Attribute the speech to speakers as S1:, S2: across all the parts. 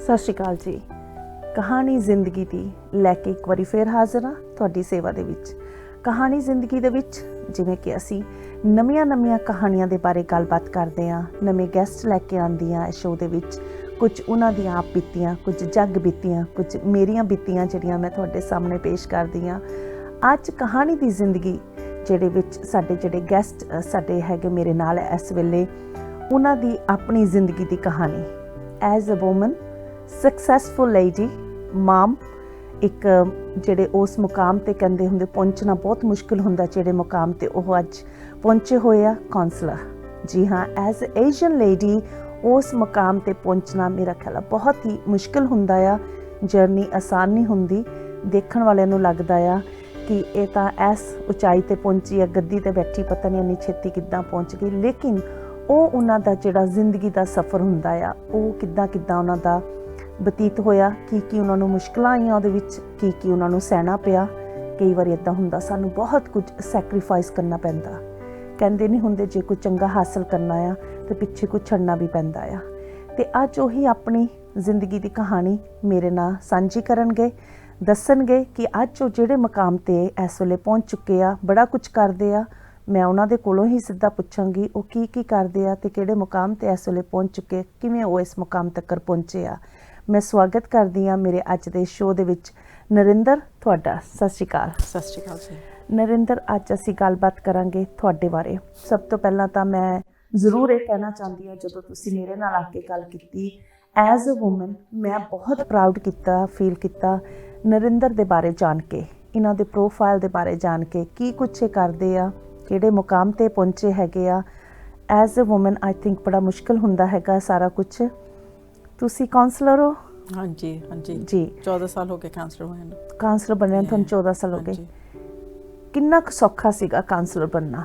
S1: ਸਤਿ ਸ਼੍ਰੀ ਅਕਾਲ ਜੀ। ਕਹਾਣੀ ਜ਼ਿੰਦਗੀ ਦੀ ਲੈ ਕੇ ਇੱਕ ਵਾਰੀ ਫੇਰ ਹਾਜ਼ਰ ਹਾਂ ਤੁਹਾਡੀ ਸੇਵਾ ਦੇ ਵਿੱਚ। ਕਹਾਣੀ ਜ਼ਿੰਦਗੀ ਦੇ ਵਿੱਚ ਜਿਵੇਂ ਕਿ ਅਸੀਂ ਨਵੀਆਂ ਕਹਾਣੀਆਂ ਦੇ ਬਾਰੇ ਗੱਲਬਾਤ ਕਰਦੇ ਹਾਂ, ਨਵੇਂ ਗੈਸਟ ਲੈ ਕੇ ਆਉਂਦੀ ਹਾਂ ਇਸ ਸ਼ੋਅ ਦੇ ਵਿੱਚ। ਕੁਝ ਉਹਨਾਂ ਦੀਆਂ ਆਪ ਬੀਤੀਆਂ, ਕੁਝ ਜੱਗ ਬੀਤੀਆਂ, ਕੁਝ ਮੇਰੀਆਂ ਬੀਤੀਆਂ ਜਿਹੜੀਆਂ ਮੈਂ ਤੁਹਾਡੇ ਸਾਹਮਣੇ ਪੇਸ਼ ਕਰਦੀ ਹਾਂ। ਅੱਜ ਕਹਾਣੀ ਦੀ ਜ਼ਿੰਦਗੀ ਜਿਹੜੇ ਵਿੱਚ ਸਾਡੇ ਜਿਹੜੇ ਗੈਸਟ ਸਾਡੇ ਹੈਗੇ ਮੇਰੇ ਨਾਲ ਇਸ ਵੇਲੇ, ਉਹਨਾਂ ਦੀ ਆਪਣੀ ਜ਼ਿੰਦਗੀ ਦੀ ਕਹਾਣੀ। As a woman, successful lady, mom, ਇੱਕ ਜਿਹੜੇ ਉਸ ਮੁਕਾਮ 'ਤੇ ਕਹਿੰਦੇ ਹੁੰਦੇ ਪਹੁੰਚਣਾ ਬਹੁਤ ਮੁਸ਼ਕਿਲ ਹੁੰਦਾ, ਜਿਹੜੇ ਮੁਕਾਮ 'ਤੇ ਉਹ ਅੱਜ ਪਹੁੰਚੇ ਹੋਏ ਆ, ਕਾਉਂਸਲਰ। ਜੀ ਹਾਂ, ਐਜ਼ ਏਸ਼ੀਅਨ ਲੇਡੀ ਉਸ ਮੁਕਾਮ 'ਤੇ ਪਹੁੰਚਣਾ ਮੇਰਾ ਖਿਆਲ ਬਹੁਤ ਹੀ ਮੁਸ਼ਕਿਲ ਹੁੰਦਾ ਆ। ਜਰਨੀ ਆਸਾਨ ਨਹੀਂ ਹੁੰਦੀ। ਦੇਖਣ ਵਾਲਿਆਂ ਨੂੰ ਲੱਗਦਾ ਆ ਕਿ ਇਹ ਤਾਂ ਇਸ ਉਚਾਈ 'ਤੇ ਪਹੁੰਚੀ ਆ, ਗੱਦੀ 'ਤੇ ਬੈਠੀ, ਪਤਾ ਨਹੀਂ ਇੰਨੀ ਛੇਤੀ ਕਿੱਦਾਂ ਪਹੁੰਚ ਗਈ। ਲੇਕਿਨ ਉਹ ਉਹਨਾਂ ਦਾ ਜਿਹੜਾ ਜ਼ਿੰਦਗੀ ਦਾ ਸਫ਼ਰ ਹੁੰਦਾ ਆ, ਉਹ ਕਿੱਦਾਂ ਉਹਨਾਂ ਦਾ ਬਤੀਤ ਹੋਇਆ, ਕੀ ਉਹਨਾਂ ਨੂੰ ਮੁਸ਼ਕਿਲਾਂ ਆਈਆਂ ਉਹਦੇ ਵਿੱਚ, ਕੀ ਉਹਨਾਂ ਨੂੰ ਸਹਿਣਾ ਪਿਆ। ਕਈ ਵਾਰੀ ਇੱਦਾਂ ਹੁੰਦਾ ਸਾਨੂੰ ਬਹੁਤ ਕੁਝ ਸੈਕਰੀਫਾਈਸ ਕਰਨਾ ਪੈਂਦਾ। ਕਹਿੰਦੇ ਨਹੀਂ ਹੁੰਦੇ ਜੇ ਕੋਈ ਚੰਗਾ ਹਾਸਲ ਕਰਨਾ ਆ ਤੇ ਪਿੱਛੇ ਕੁਝ ਛੱਡਣਾ ਵੀ ਪੈਂਦਾ ਆ। ਤੇ ਅੱਜ ਉਹੀ ਆਪਣੀ ਜ਼ਿੰਦਗੀ ਦੀ ਕਹਾਣੀ ਮੇਰੇ ਨਾਲ ਸਾਂਝੀ ਕਰਨਗੇ, ਦੱਸਣਗੇ ਕਿ ਅੱਜ ਉਹ ਜਿਹੜੇ ਮੁਕਾਮ 'ਤੇ ਇਸ ਵੇਲੇ ਪਹੁੰਚ ਚੁੱਕੇ ਆ, ਬੜਾ ਕੁਝ ਕਰਦੇ ਆ। ਮੈਂ ਉਹਨਾਂ ਦੇ ਕੋਲੋਂ ਹੀ ਸਿੱਧਾ ਪੁੱਛਾਂਗੀ ਉਹ ਕੀ ਕਰਦੇ ਆ ਤੇ ਕਿਹੜੇ ਮੁਕਾਮ 'ਤੇ ਇਸ ਵੇਲੇ ਪਹੁੰਚ ਚੁੱਕੇ, ਕਿਵੇਂ ਉਹ ਇਸ ਮੁਕਾਮ ਤੱਕ ਪਹੁੰਚੇ ਆ। ਮੈਂ ਸਵਾਗਤ ਕਰਦੀ ਹਾਂ ਮੇਰੇ ਅੱਜ ਦੇ ਸ਼ੋਅ ਦੇ ਵਿੱਚ ਨਰਿੰਦਰ, ਤੁਹਾਡਾ। ਸਤਿ ਸ਼੍ਰੀ ਅਕਾਲ।
S2: ਸਤਿ ਸ਼੍ਰੀ ਅਕਾਲ ਜੀ।
S1: ਨਰਿੰਦਰ, ਅੱਜ ਅਸੀਂ ਗੱਲਬਾਤ ਕਰਾਂਗੇ ਤੁਹਾਡੇ ਬਾਰੇ। ਸਭ ਤੋਂ ਪਹਿਲਾਂ ਤਾਂ ਮੈਂ ਜ਼ਰੂਰ ਇਹ ਕਹਿਣਾ ਚਾਹੁੰਦੀ ਹਾਂ, ਜਦੋਂ ਤੁਸੀਂ ਮੇਰੇ ਨਾਲ ਆ ਕੇ ਗੱਲ ਕੀਤੀ ਐਜ਼ ਅ ਵੂਮਨ, ਮੈਂ ਬਹੁਤ ਪ੍ਰਾਊਡ ਫੀਲ ਕੀਤਾ ਨਰਿੰਦਰ ਦੇ ਬਾਰੇ ਜਾਣ ਕੇ, ਇਹਨਾਂ ਦੇ ਪ੍ਰੋਫਾਈਲ ਦੇ ਬਾਰੇ ਜਾਣ ਕੇ, ਕੀ ਕੁਛ ਇਹ ਕਰਦੇ ਆ, ਕਿਹੜੇ ਮੁਕਾਮ 'ਤੇ ਪਹੁੰਚੇ ਹੈਗੇ ਆ। As a woman I think ਬੜਾ ਮੁਸ਼ਕਿਲ ਹੁੰਦਾ ਹੈਗਾ ਸਾਰਾ ਕੁਛ। ਤੁਸੀਂ ਕਾਉਂਸਲਰ ਹੋ?
S2: ਹਾਂਜੀ
S1: ਜੀ।
S2: 14 ਸਾਲ ਹੋ ਗਏ ਕਾਉਂਸਲਰ ਹੋਏ ਨੂੰ।
S1: ਕਾਉਂਸਲਰ ਬਣਿਆ ਤੁਹਾਨੂੰ 14 ਸਾਲ ਹੋ ਗਏ। ਕਿੰਨਾ ਕੁ ਸੌਖਾ ਸੀਗਾ ਕਾਉਂਸਲਰ ਬਣਨਾ?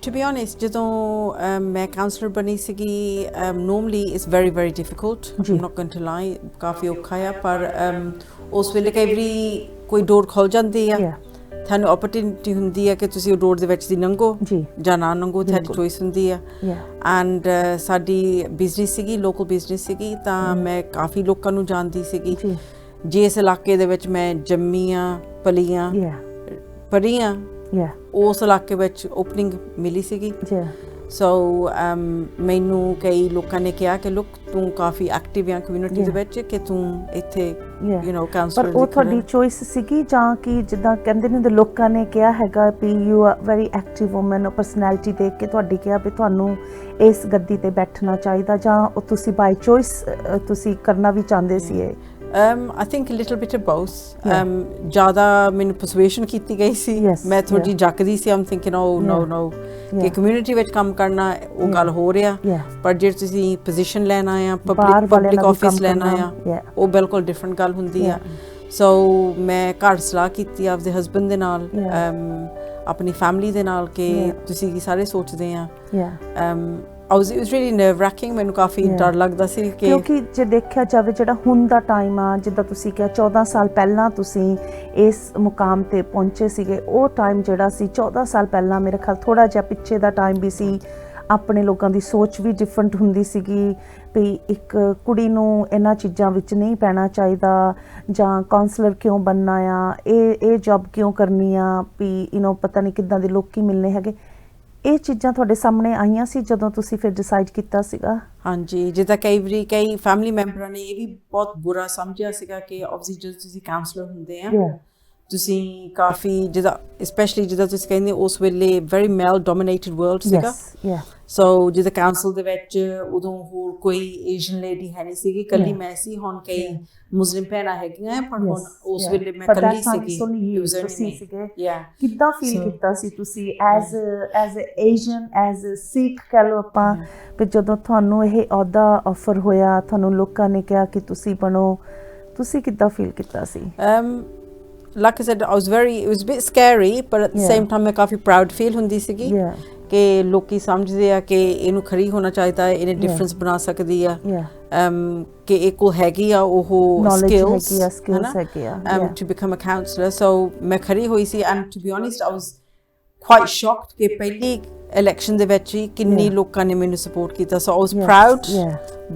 S2: ਟੂ ਬੀ ਓਨੈਸਟ, ਜਦੋਂ ਮੈਂ ਕਾਉਂਸਲਰ ਬਣੀ ਸੀਗੀ, normally it's very difficult, I'm not going to lie, ਕਾਫੀ ਔਖਾ ਆ। ਪਰ ਉਸ ਵੇਲੇ ਕਈ ਵਾਰੀ ਕੋਈ ਡੋਰ ਖੁੱਲ ਜਾਂਦੀ ਆ, ਤੁਹਾਨੂੰ ਓਪਰਚੁਨਿਟੀ ਹੁੰਦੀ ਹੈ ਕਿ ਤੁਸੀਂ ਉਹ ਡੋਰ ਦੇ ਵਿੱਚ ਦੀ ਲੰਘੋ ਜਾਂ ਨਾ ਲੰਘੋ, ਤੁਹਾਡੀ ਚੋਇਸ ਹੁੰਦੀ ਆ। ਐਂਡ ਸਾਡੀ ਬਿਜ਼ਨਸ ਸੀਗੀ, ਲੋਕਲ ਬਿਜ਼ਨਸ ਸੀਗੀ, ਤਾਂ ਮੈਂ ਕਾਫੀ ਲੋਕਾਂ ਨੂੰ ਜਾਣਦੀ ਸੀਗੀ। ਜਿਸ ਇਲਾਕੇ ਦੇ ਵਿੱਚ ਮੈਂ ਜੰਮੀ ਹਾਂ, ਪਲੀ ਹਾਂ, ਪੜ੍ਹੀ ਹਾਂ, ਉਸ ਇਲਾਕੇ ਵਿੱਚ ਓਪਨਿੰਗ ਮਿਲੀ ਸੀਗੀ। ਸੋ ਮੈਨੂੰ ਕਈ ਲੋਕਾਂ ਨੇ ਕਿਹਾ ਕਿ ਲੁੱਕ, ਤੂੰ ਕਾਫੀ ਐਕਟਿਵ ਆ ਕਮਿਊਨਿਟੀ ਦੇ ਵਿੱਚ, ਕਿ ਤੂੰ ਇੱਥੇ ਕਾਉਂਸਲਰ।
S1: ਪਰ ਉਹ ਤੁਹਾਡੀ ਚੋਇਸ ਸੀਗੀ ਜਾਂ ਕਿ ਜਿੱਦਾਂ ਕਹਿੰਦੇ ਨੇ ਲੋਕਾਂ ਨੇ ਕਿਹਾ ਹੈਗਾ ਵੀ you are very active woman, personality ਦੇਖ ਕੇ ਤੁਹਾਡੀ ਕਿਹਾ ਵੀ ਤੁਹਾਨੂੰ ਇਸ ਗੱਦੀ 'ਤੇ ਬੈਠਣਾ ਚਾਹੀਦਾ, ਜਾਂ ਉਹ ਤੁਸੀਂ ਬਾਈ ਚੋਇਸ ਤੁਸੀਂ ਕਰਨਾ ਵੀ ਚਾਹੁੰਦੇ ਸੀ ਇਹ?
S2: I think a little bit of both. ਜ਼ਿਆਦਾ ਮੈਨੂੰ ਪਰਸੂਏਸ਼ਨ ਕੀਤੀ ਗਈ ਸੀ। ਮੈਂ ਥੋੜੀ ਜਿਹੀ ਜੱਕਦੀ ਸੀ। I'm thinking no ਕਿ ਕਮਿਊਨਿਟੀ ਵਿੱਚ ਕੰਮ ਕਰਨਾ ਉਹ ਗੱਲ ਹੋ ਰਿਹਾ, ਪਰ ਜੇ ਤੁਸੀਂ ਪੋਜੀਸ਼ਨ ਲੈਣਾ ਆ, ਪਬਲਿਕ ਆਫਿਸ ਲੈਣਾ ਆ, ਉਹ ਬਿਲਕੁਲ ਡਿਫਰੈਂਟ ਗੱਲ ਹੁੰਦੀ ਆ। ਸੋ ਮੈਂ ਘਰ ਸਲਾਹ ਕੀਤੀ ਆਪਦੇ ਹਸਬੈਂਡ ਦੇ ਨਾਲ, ਆਪਣੀ ਫੈਮਿਲੀ ਦੇ ਨਾਲ, ਕਿ ਤੁਸੀਂ ਕੀ ਸਾਰੇ ਸੋਚਦੇ ਆ। it was really nerve-wracking, ਮੈਨੂੰ ਕਾਫੀ ਡਰ ਲੱਗਦਾ ਸੀ ਕਿ,
S1: ਕਿਉਂਕਿ ਜੇ ਦੇਖਿਆ ਜਾਵੇ ਜਿਹੜਾ ਹੁਣ ਦਾ ਟਾਈਮ ਆ, ਜਿੱਦਾਂ ਤੁਸੀਂ ਕਿਹਾ 14 ਸਾਲ ਪਹਿਲਾਂ ਤੁਸੀਂ ਇਸ ਮੁਕਾਮ 'ਤੇ ਪਹੁੰਚੇ ਸੀਗੇ, ਉਹ ਟਾਈਮ ਜਿਹੜਾ ਸੀ 14 ਸਾਲ ਪਹਿਲਾਂ, ਮੇਰੇ ਖਿਆਲ ਥੋੜ੍ਹਾ ਜਿਹਾ ਪਿੱਛੇ ਦਾ ਟਾਈਮ ਵੀ ਸੀ। ਆਪਣੇ ਲੋਕਾਂ ਦੀ ਸੋਚ ਵੀ ਡਿਫਰੈਂਟ ਹੁੰਦੀ ਸੀਗੀ ਵੀ ਇੱਕ ਕੁੜੀ ਨੂੰ ਇਹਨਾਂ ਚੀਜ਼ਾਂ ਵਿੱਚ ਨਹੀਂ ਪੈਣਾ ਚਾਹੀਦਾ, ਜਾਂ ਕਾਉਂਸਲਰ ਕਿਉਂ ਬਣਨਾ ਆ, ਇਹ ਜੌਬ ਕਿਉਂ ਕਰਨੀ ਆ, ਵੀ ਪਤਾ ਨਹੀਂ ਕਿੱਦਾਂ ਦੇ ਲੋਕੀ ਮਿਲਣੇ ਹੈਗੇ। ਇਹ ਚੀਜ਼ਾਂ ਤੁਹਾਡੇ ਸਾਹਮਣੇ ਆਈਆਂ ਸੀ ਜਦੋਂ ਤੁਸੀਂ ਫਿਰ ਡਿਸਾਈਡ ਕੀਤਾ ਸੀਗਾ?
S2: ਹਾਂਜੀ, ਜਿੱਦਾਂ ਕਈ ਵਾਰੀ ਕਈ ਫੈਮਿਲੀ ਮੈਂਬਰਾਂ ਨੇ ਇਹ ਵੀ ਬਹੁਤ ਬੁਰਾ ਸਮਝਿਆ ਸੀਗਾ ਕਿ ਆਬਵੀਅਸਲੀ ਜਦੋਂ ਤੁਸੀਂ ਕਾਉਂਸਲਰ ਹੁੰਦੇ ਆ, ਤੁਸੀਂ ਕਾਫੀ ਜਿੱਦਾਂ ਸਪੈਸ਼ਲੀ ਜਿੱਦਾਂ ਤੁਸੀਂ ਕਹਿੰਦੇ ਉਸ ਵੇਲੇ ਵੈਰੀ ਮੇਲ ਡੋਮੀਨੇਟਡ ਵਰਲਡ ਸੀਗਾ। ਸੋ ਜਿੱਦਾਂ ਕਾਉਂਸਲ ਦੇ ਵਿੱਚ ਉਦੋਂ ਹੋਰ ਕੋਈ ਏਸ਼ੀਅਨ ਲੇਡੀ ਹੈ ਨਹੀਂ ਸੀਗੀ, ਇਕੱਲੀ ਮੈਂ ਸੀ। ਹੁਣ ਕਈ ਮੁਸਲਿਮ ਭੈਣਾਂ ਹੈਗੀਆਂ, ਪਰ ਹੁਣ ਉਸ ਵੇਲੇ ਮੈਂ ਇਕੱਲੀ ਸੀਗੀ।
S1: ਕਿੱਦਾਂ ਫੀਲ ਕੀਤਾ ਸੀ ਤੁਸੀਂ ਐਜ਼ ਏਸ਼ੀਅਨ, ਐਜ਼ ਸਿੱਖ ਕਹਿ ਲਓ ਆਪਾਂ, ਵੀ ਜਦੋਂ ਤੁਹਾਨੂੰ ਇਹ ਅਹੁਦਾ ਆਫਰ ਹੋਇਆ, ਤੁਹਾਨੂੰ ਲੋਕਾਂ ਨੇ ਕਿਹਾ ਕਿ ਤੁਸੀਂ ਬਣੋ, ਤੁਸੀਂ ਕਿੱਦਾਂ ਫੀਲ ਕੀਤਾ ਸੀ?
S2: Like I said, it was a bit scary, but at the same time ਮੈਂ ਕਾਫੀ ਪ੍ਰਾਊਡ ਫੀਲ ਹੁੰਦੀ ਸੀਗੀ ਕਿ ਲੋਕੀ ਸਮਝਦੇ ਆ ਕਿ ਇਹਨੂੰ ਖੜੀ ਹੋਣਾ ਚਾਹੀਦਾ, ਇਹਨੇ ਡਿਫਰੈਂਸ ਬਣਾ ਸਕਦੀ ਆ, ਕਿ ਇਹ ਕੋਲ ਹੈਗੀ ਆ ਉਹ skills to become a counsellor. So ਮੈਂ ਖੜੀ ਹੋਈ ਸੀ, and to be honest I was quite shocked ਕਿ ਪਹਿਲੀ election ਦੇ ਵਿੱਚ ਹੀ ਕਿੰਨੀ ਲੋਕਾਂ ਨੇ ਮੈਨੂੰ support ਕੀਤਾ, so I was proud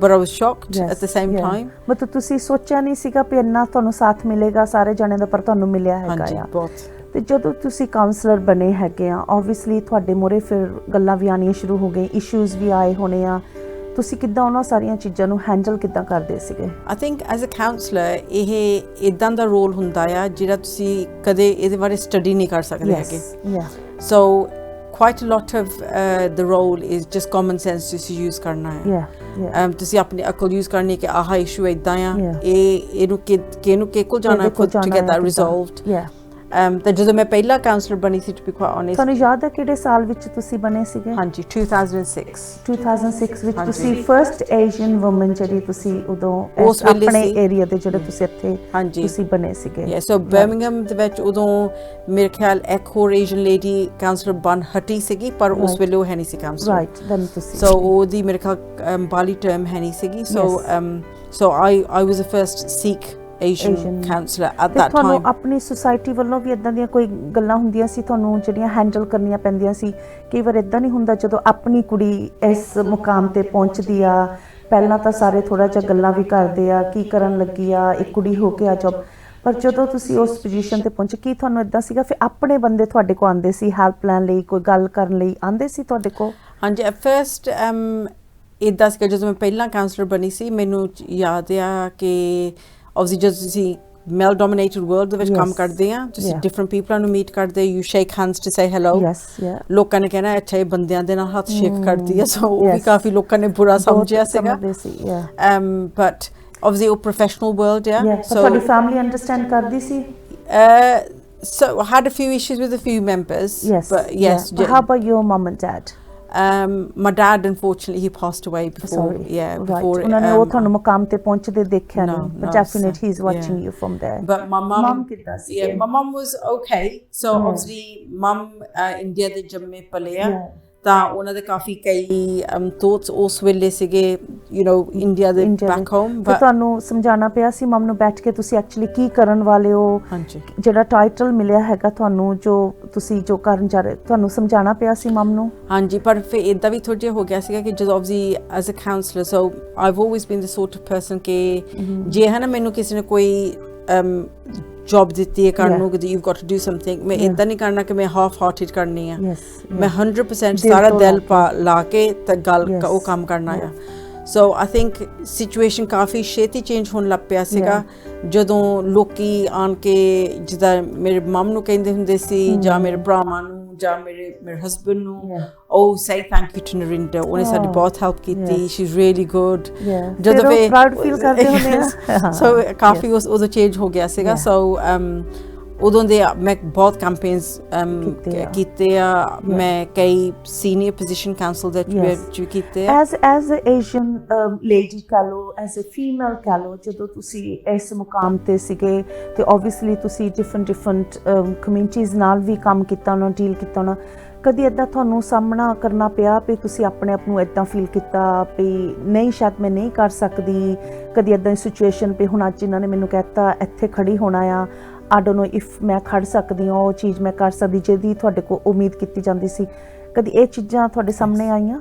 S2: but I was shocked at the same time.
S1: ਮਤਲਬ ਤੁਸੀਂ ਸੋਚਿਆ ਨਹੀਂ ਸੀਗਾ ਕਿ ਇੰਨਾ ਤੁਹਾਨੂੰ ਸਾਥ ਮਿਲੇਗਾ ਸਾਰੇ ਜਣਿਆਂ ਦਾ, ਪਰ ਤੁਹਾਨੂੰ ਮਿਲਿਆ ਹੈਗਾ
S2: ਹਾਂਜੀ
S1: ਆ।
S2: ਬਹੁਤ।
S1: ਤੇ ਜਦੋਂ ਤੁਸੀਂ ਕਾਉਂਸਲਰ ਬਣੇ ਹੈਗੇ ਆ, ਆਬਵੀਅਸਲੀ ਤੁਹਾਡੇ ਮੂਹਰੇ ਫਿਰ ਗੱਲਾਂ ਵੀ ਆਉਣੀਆਂ ਸ਼ੁਰੂ ਹੋ ਗਏ, ਇਸ਼ੂਜ਼ ਵੀ ਆਏ ਹੋਣੇ ਆ, ਤੁਸੀਂ ਕਿੱਦਾਂ ਉਹਨਾਂ ਸਾਰੀਆਂ ਚੀਜ਼ਾਂ ਨੂੰ ਹੈਂਡਲ ਕਿੱਦਾਂ ਕਰਦੇ ਸੀਗੇ?
S2: I think as a counselor ਇਹ ਇਦਾਂ ਦਾ ਰੋਲ ਹੁੰਦਾ ਆ ਜਿਹੜਾ ਤੁਸੀਂ ਕਦੇ ਇਹਦੇ ਬਾਰੇ ਸਟੱਡੀ ਨਹੀਂ ਕਰ ਸਕਦੇ ਹੈਗੇ। So quite a lot of the role is just common sense ਤੁਸੀਂ use ਕਰਨਾ ਹੈ। ਤੁਸੀਂ ਆਪਣੀ ਅਕਲ use ਕਰਨੀ ਕਿ ਆਹ ਇਸ਼ੂ ਇਦਾਂ ਆ, ਇਹਨੂੰ ਕਿਹਨੂੰ ਕੋਲ ਜਾਣਾ to get that resolved। ਤੇ ਜਦੋਂ ਮੈਂ ਪਹਿਲਾ ਕਾਉਂਸਲਰ ਬਣੀ ਸੀ, to be quite honest,
S1: ਤੁਹਾਨੂੰ ਯਾਦ ਹੈ ਕਿਹੜੇ ਸਾਲ ਵਿੱਚ ਤੁਸੀਂ ਬਣੇ ਸੀਗੇ?
S2: ਹਾਂਜੀ 2006
S1: ਵਿੱਚ ਤੁਸੀਂ ਫਰਸਟ ਏਸ਼ੀਅਨ ਵੂਮਨ ਜਿਹੜੀ ਤੁਸੀਂ ਉਦੋਂ ਆਪਣੇ ਏਰੀਆ ਦੇ ਜਿਹੜੇ ਤੁਸੀਂ ਇੱਥੇ ਤੁਸੀਂ ਬਣੇ ਸੀਗੇ।
S2: ਸੋ ਬਰਮਿੰਘਮ ਦੇ ਵਿੱਚ ਉਦੋਂ ਮੇਰੇ ਖਿਆਲ ਇੱਕ ਹੋਰ ਏਸ਼ੀਅਨ ਲੇਡੀ ਕਾਉਂਸਲਰ ਬਣ ਹਟੀ ਸੀਗੀ, ਪਰ ਉਸ ਵੇਲੇ ਉਹ ਹੈ ਨਹੀਂ ਸੀ ਕਾਉਂਸਲਰ।
S1: ਰਾਈਟ, ਦੈਨ ਤੁਸੀਂ
S2: ਸੋ ਉਹਦੀ ਮੇਰੇ ਖਿਆਲ ਬਾਲੀ ਟਰਮ ਹੈ ਨਹੀਂ ਸੀਗੀ। ਸੋ I was the first Sikh Asian counselor at that time।
S1: ਤੁਹਾਨੂੰ ਆਪਣੀ ਸੁਸਾਇਟੀ ਵੱਲੋਂ ਵੀ ਇਦਾਂ ਦੀਆਂ ਕੋਈ ਗੱਲਾਂ ਹੁੰਦੀਆਂ ਸੀ ਤੁਹਾਨੂੰ ਜਿਹੜੀਆਂ ਹੈਂਡਲ ਕਰਨੀਆਂ ਪੈਂਦੀਆਂ ਸੀ? ਕਈ ਵਾਰ ਇਦਾਂ ਨਹੀਂ ਹੁੰਦਾ ਜਦੋਂ ਆਪਣੀ ਕੁੜੀ ਇਸ ਮੁਕਾਮ ਤੇ ਪਹੁੰਚਦੀ ਆ, ਪਹਿਲਾਂ ਤਾਂ ਸਾਰੇ ਥੋੜਾ ਜਿਹਾ ਗੱਲਾਂ ਵੀ ਕਰਦੇ ਆ, ਕੀ ਕਰਨ ਲੱਗੀ ਆ, ਇੱਕ ਕੁੜੀ ਹੋ ਕੇ ਆ ਜੋਬ, ਪਰ ਜਦੋਂ ਤੁਸੀਂ ਉਸ ਪੋਜੀਸ਼ਨ ਤੇ ਪਹੁੰਚੇ, ਕੀ ਤੁਹਾਨੂੰ ਇਦਾਂ ਸੀਗਾ ਫਿਰ ਆਪਣੇ ਬੰਦੇ ਤੁਹਾਡੇ ਕੋਲ ਆਉਂਦੇ ਸੀ ਹੈਲਪ ਲੈਣ ਲਈ, ਕੋਈ ਗੱਲ ਕਰਨ ਲਈ ਆਉਂਦੇ ਸੀ ਤੁਹਾਡੇ ਕੋਲ?
S2: ਹਾਂਜੀ, ਐਟ ਫਰਸਟ ਇਦਾਂ ਸੀਗਾ ਜਦੋਂ ਮੈਂ ਪਹਿਲਾਂ ਕਾਉਂਸਲਰ ਬਣੀ ਸੀ, ਮੈਨੂੰ ਯਾਦ ਆ ਕਿ obviously ਜਦੋਂ ਤੁਸੀਂ male dominated world ਦੇ ਵਿੱਚ ਕੰਮ ਕਰਦੇ ਆ, ਤੁਸੀਂ different people ਨੂੰ meet ਕਰਦੇ, you shake hands to say hello। ਲੋਕਾਂ ਨੇ ਕਹਿਣਾ ਅੱਛਾ ਇਹ ਬੰਦਿਆਂ ਦੇ ਨਾਲ ਹੱਥ ਸ਼ੇਕ ਕਰਦੀ ਆ, ਸੋ ਉਹ ਵੀ ਕਾਫੀ ਲੋਕਾਂ ਨੇ ਬੁਰਾ ਸਮਝਿਆ ਸੀਗਾ। but obviously ਉਹ professional world ਆ,
S1: so ਤੁਹਾਡੀ family understand ਕਰਦੀ ਸੀ?
S2: so I had a few issues with a few members, but yes।
S1: But how about your mom and dad?
S2: My dad, unfortunately, he passed away before। before
S1: ਉਹਨਾਂ ਨੇ ਉਹ ਤੁਹਾਨੂੰ ਮੁਕਾਮ ਤੇ ਪਹੁੰਚਦੇ ਦੇਖਿਆ ਨਹੀਂ, but definitely he's watching you from there।
S2: but my mom ਕਿੱਦਾਂ ਸੀ? my mom was okay। so obviously mom India ਦੇ ਜੰਮੇ ਪਲੇ ਆ, ਤਾਂ ਉਹਨਾਂ ਦੇ ਕਾਫੀ ਕਈ ਥੋਟਸ ਉਸ ਵੇਲੇ ਸੀਗੇ, ਯੂ ਨੋ ਇੰਡੀਆ ਦੇ ਬੈਕ ਹੋਮ।
S1: but ਤੁਹਾਨੂੰ ਸਮਝਾਉਣਾ ਪਿਆ ਸੀ ਮਮ ਨੂੰ ਬੈਠ ਕੇ ਤੁਸੀਂ ਐਕਚੁਅਲੀ ਕੀ ਕਰਨ ਵਾਲੇ ਹੋ, ਜਿਹੜਾ ਟਾਈਟਲ ਮਿਲਿਆ ਹੈਗਾ ਤੁਹਾਨੂੰ, ਜੋ ਤੁਸੀਂ ਜੋ ਕਰਨ ਜਾ ਰਹੇ, ਤੁਹਾਨੂੰ ਸਮਝਾਉਣਾ ਪਿਆ ਸੀ ਮਮ ਨੂੰ?
S2: ਹਾਂਜੀ, ਪਰ ਫਿਰ ਇਦਾਂ ਵੀ ਥੋੜਾ ਜਿਹਾ ਹੋ ਗਿਆ ਸੀਗਾ ਕਿ ਜਦੋਂ obviously as a counselor, so I've always been the sort of person ਕਿ ਜੇ ਹੈ ਨਾ ਮੈਨੂੰ ਕਿਸੇ ਨੇ ਕੋਈ ਜੌਬ ਦਿੱਤੀ ਹੈ ਕਰਨ ਨੂੰ ਕਿ you've got to do something, ਮੈਂ ਇਦਾਂ ਨਹੀਂ ਕਰਨਾ ਕਿ ਮੈਂ half hearted ਕਰਨੀ ਆ, ਮੈਂ 100% ਸਾਰਾ ਦਿਲ ਲਾ ਕੇ ਤੇ ਗੱਲ ਉਹ ਕੰਮ ਕਰਨਾ ਆ। ਸੋ ਆਈ ਥਿੰਕ ਸਿਚੁਏਸ਼ਨ ਕਾਫੀ ਛੇਤੀ ਚੇਂਜ ਹੋਣ ਲੱਗ ਪਿਆ ਸੀਗਾ ਜਦੋਂ ਲੋਕੀ ਆਣ ਕੇ ਜਿੱਦਾਂ ਮੇਰੇ ਮਮ ਨੂੰ ਕਹਿੰਦੇ ਹੁੰਦੇ ਸੀ ਜਾਂ ਮੇਰੇ ਭਰਾਵਾਂ ਨੂੰ ਜਾਂ ਮੇਰੇ ਹਸਬੈਂਡ ਨੂੰ, ਉਹ say thank you to Narinder, ਉਹਨੇ ਸਾਡੀ ਬਹੁਤ ਹੈਲਪ ਕੀਤੀ, she's really good। ਜਦੋਂ ਫਿਰ
S1: ਪ੍ਰਾਊਡ ਫੀਲ ਕਰਦੇ ਹੁੰਦੇ ਆ।
S2: ਸੋ ਕਾਫੀ ਉਦੋਂ ਚੇਂਜ ਹੋ ਗਿਆ ਸੀਗਾ। ਸੋ ਉਦੋਂ ਦੇ ਮੈਂ ਬਹੁਤ ਕੈਂਪੇਨਸ ਕੀਤੇ ਆ, ਮੈਂ ਕਈ ਸੀਨੀਅਰ ਪੋਜੀਸ਼ਨ ਕਾਉਂਸਲ ਦੇ ਵਿੱਚ ਵੀ ਕੀਤੇ ਆ।
S1: ਐਜ਼ ਅ ਏਸ਼ੀਅਨ ਲੇਡੀ ਕਹਿ ਲਓ, ਐਜ਼ ਅ ਫੀਮੇਲ ਕਹਿ ਲਓ, ਜਦੋਂ ਤੁਸੀਂ ਇਸ ਮੁਕਾਮ ਤੇ ਸੀਗੇ ਤੇ ਓਬਵੀਅਸਲੀ ਤੁਸੀਂ ਡਿਫਰੈਂਟ ਕਮਿਊਨਿਟੀਜ਼ ਨਾਲ ਵੀ ਕੰਮ ਕੀਤਾ ਹੋਣਾ, ਡੀਲ ਕੀਤਾ ਹੋਣਾ, ਕਦੀ ਇੱਦਾਂ ਤੁਹਾਨੂੰ ਸਾਹਮਣਾ ਕਰਨਾ ਪਿਆ ਵੀ ਤੁਸੀਂ ਆਪਣੇ ਆਪ ਨੂੰ ਇੱਦਾਂ ਫੀਲ ਕੀਤਾ ਵੀ ਨਹੀਂ ਸ਼ਾਇਦ ਮੈਂ ਨਹੀਂ ਕਰ ਸਕਦੀ? ਕਦੀ ਇੱਦਾਂ ਦੀ ਸਿਚੁਏਸ਼ਨ ਵੀ ਹੁਣ ਅੱਜ ਇਹਨਾਂ ਨੇ ਮੈਨੂੰ ਕਹਿਤਾ ਇੱਥੇ ਖੜੀ ਹੋਣਾ ਆ, I don't know if ਮੈਂ ਖੜ ਸਕਦੀ ਹਾਂ, ਉਹ ਚੀਜ਼ ਮੈਂ ਕਰ ਸਕਦੀ ਜਿਹਦੀ ਤੁਹਾਡੇ ਕੋਲ ਉਮੀਦ ਕੀਤੀ ਜਾਂਦੀ ਸੀ, ਕਦੀ ਇਹ ਚੀਜ਼ਾਂ ਤੁਹਾਡੇ ਸਾਹਮਣੇ ਆਈਆਂ?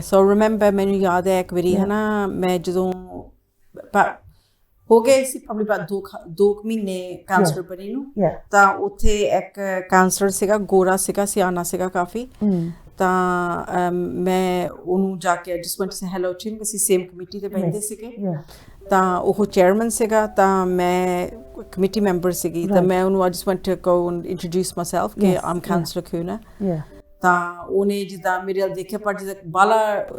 S2: ਸੋ ਰਿਮੈਂਬਰ ਮੈਨੂੰ ਯਾਦ ਹੈ ਇੱਕ ਵਾਰੀ ਹੈ ਨਾ, ਮੈਂ ਜਦੋਂ ਹੋ ਗਏ ਸੀ probably about 2 ਮਹੀਨੇ ਕਾਉਂਸਲਰ ਬਣੀ ਨੂੰ, ਤਾਂ ਉੱਥੇ ਇੱਕ ਕਾਉਂਸਲਰ ਸੀਗਾ, ਗੋਰਾ ਸੀਗਾ, ਸਿਆਣਾ ਸੀਗਾ ਕਾਫੀ, ਤਾਂ ਮੈਂ ਉਹਨੂੰ ਜਾ ਕੇ just went to say hello to him, ਅਸੀਂ ਸੇਮ ਕਮੇਟੀ ਤੇ ਬੈਠਦੇ ਸੀਗੇ, ਤਾਂ ਉਹ ਚੇਅਰਮੈਨ ਸੀਗਾ, ਤਾਂ ਮੈਂ ਕਮੇਟੀ ਮੈਂਬਰ ਸੀਗੀ, ਤਾਂ ਮੈਂ ਉਹਨੂੰ I just went to go and introduce myself ਕਿ I'm Councillor Kuna। ਤਾਂ ਉਹਨੇ ਜਿੱਦਾਂ ਮੇਰੇ ਵੱਲ ਦੇਖਿਆ, ਪਰ ਜਿੱਦਾਂ ਬਾਲਾ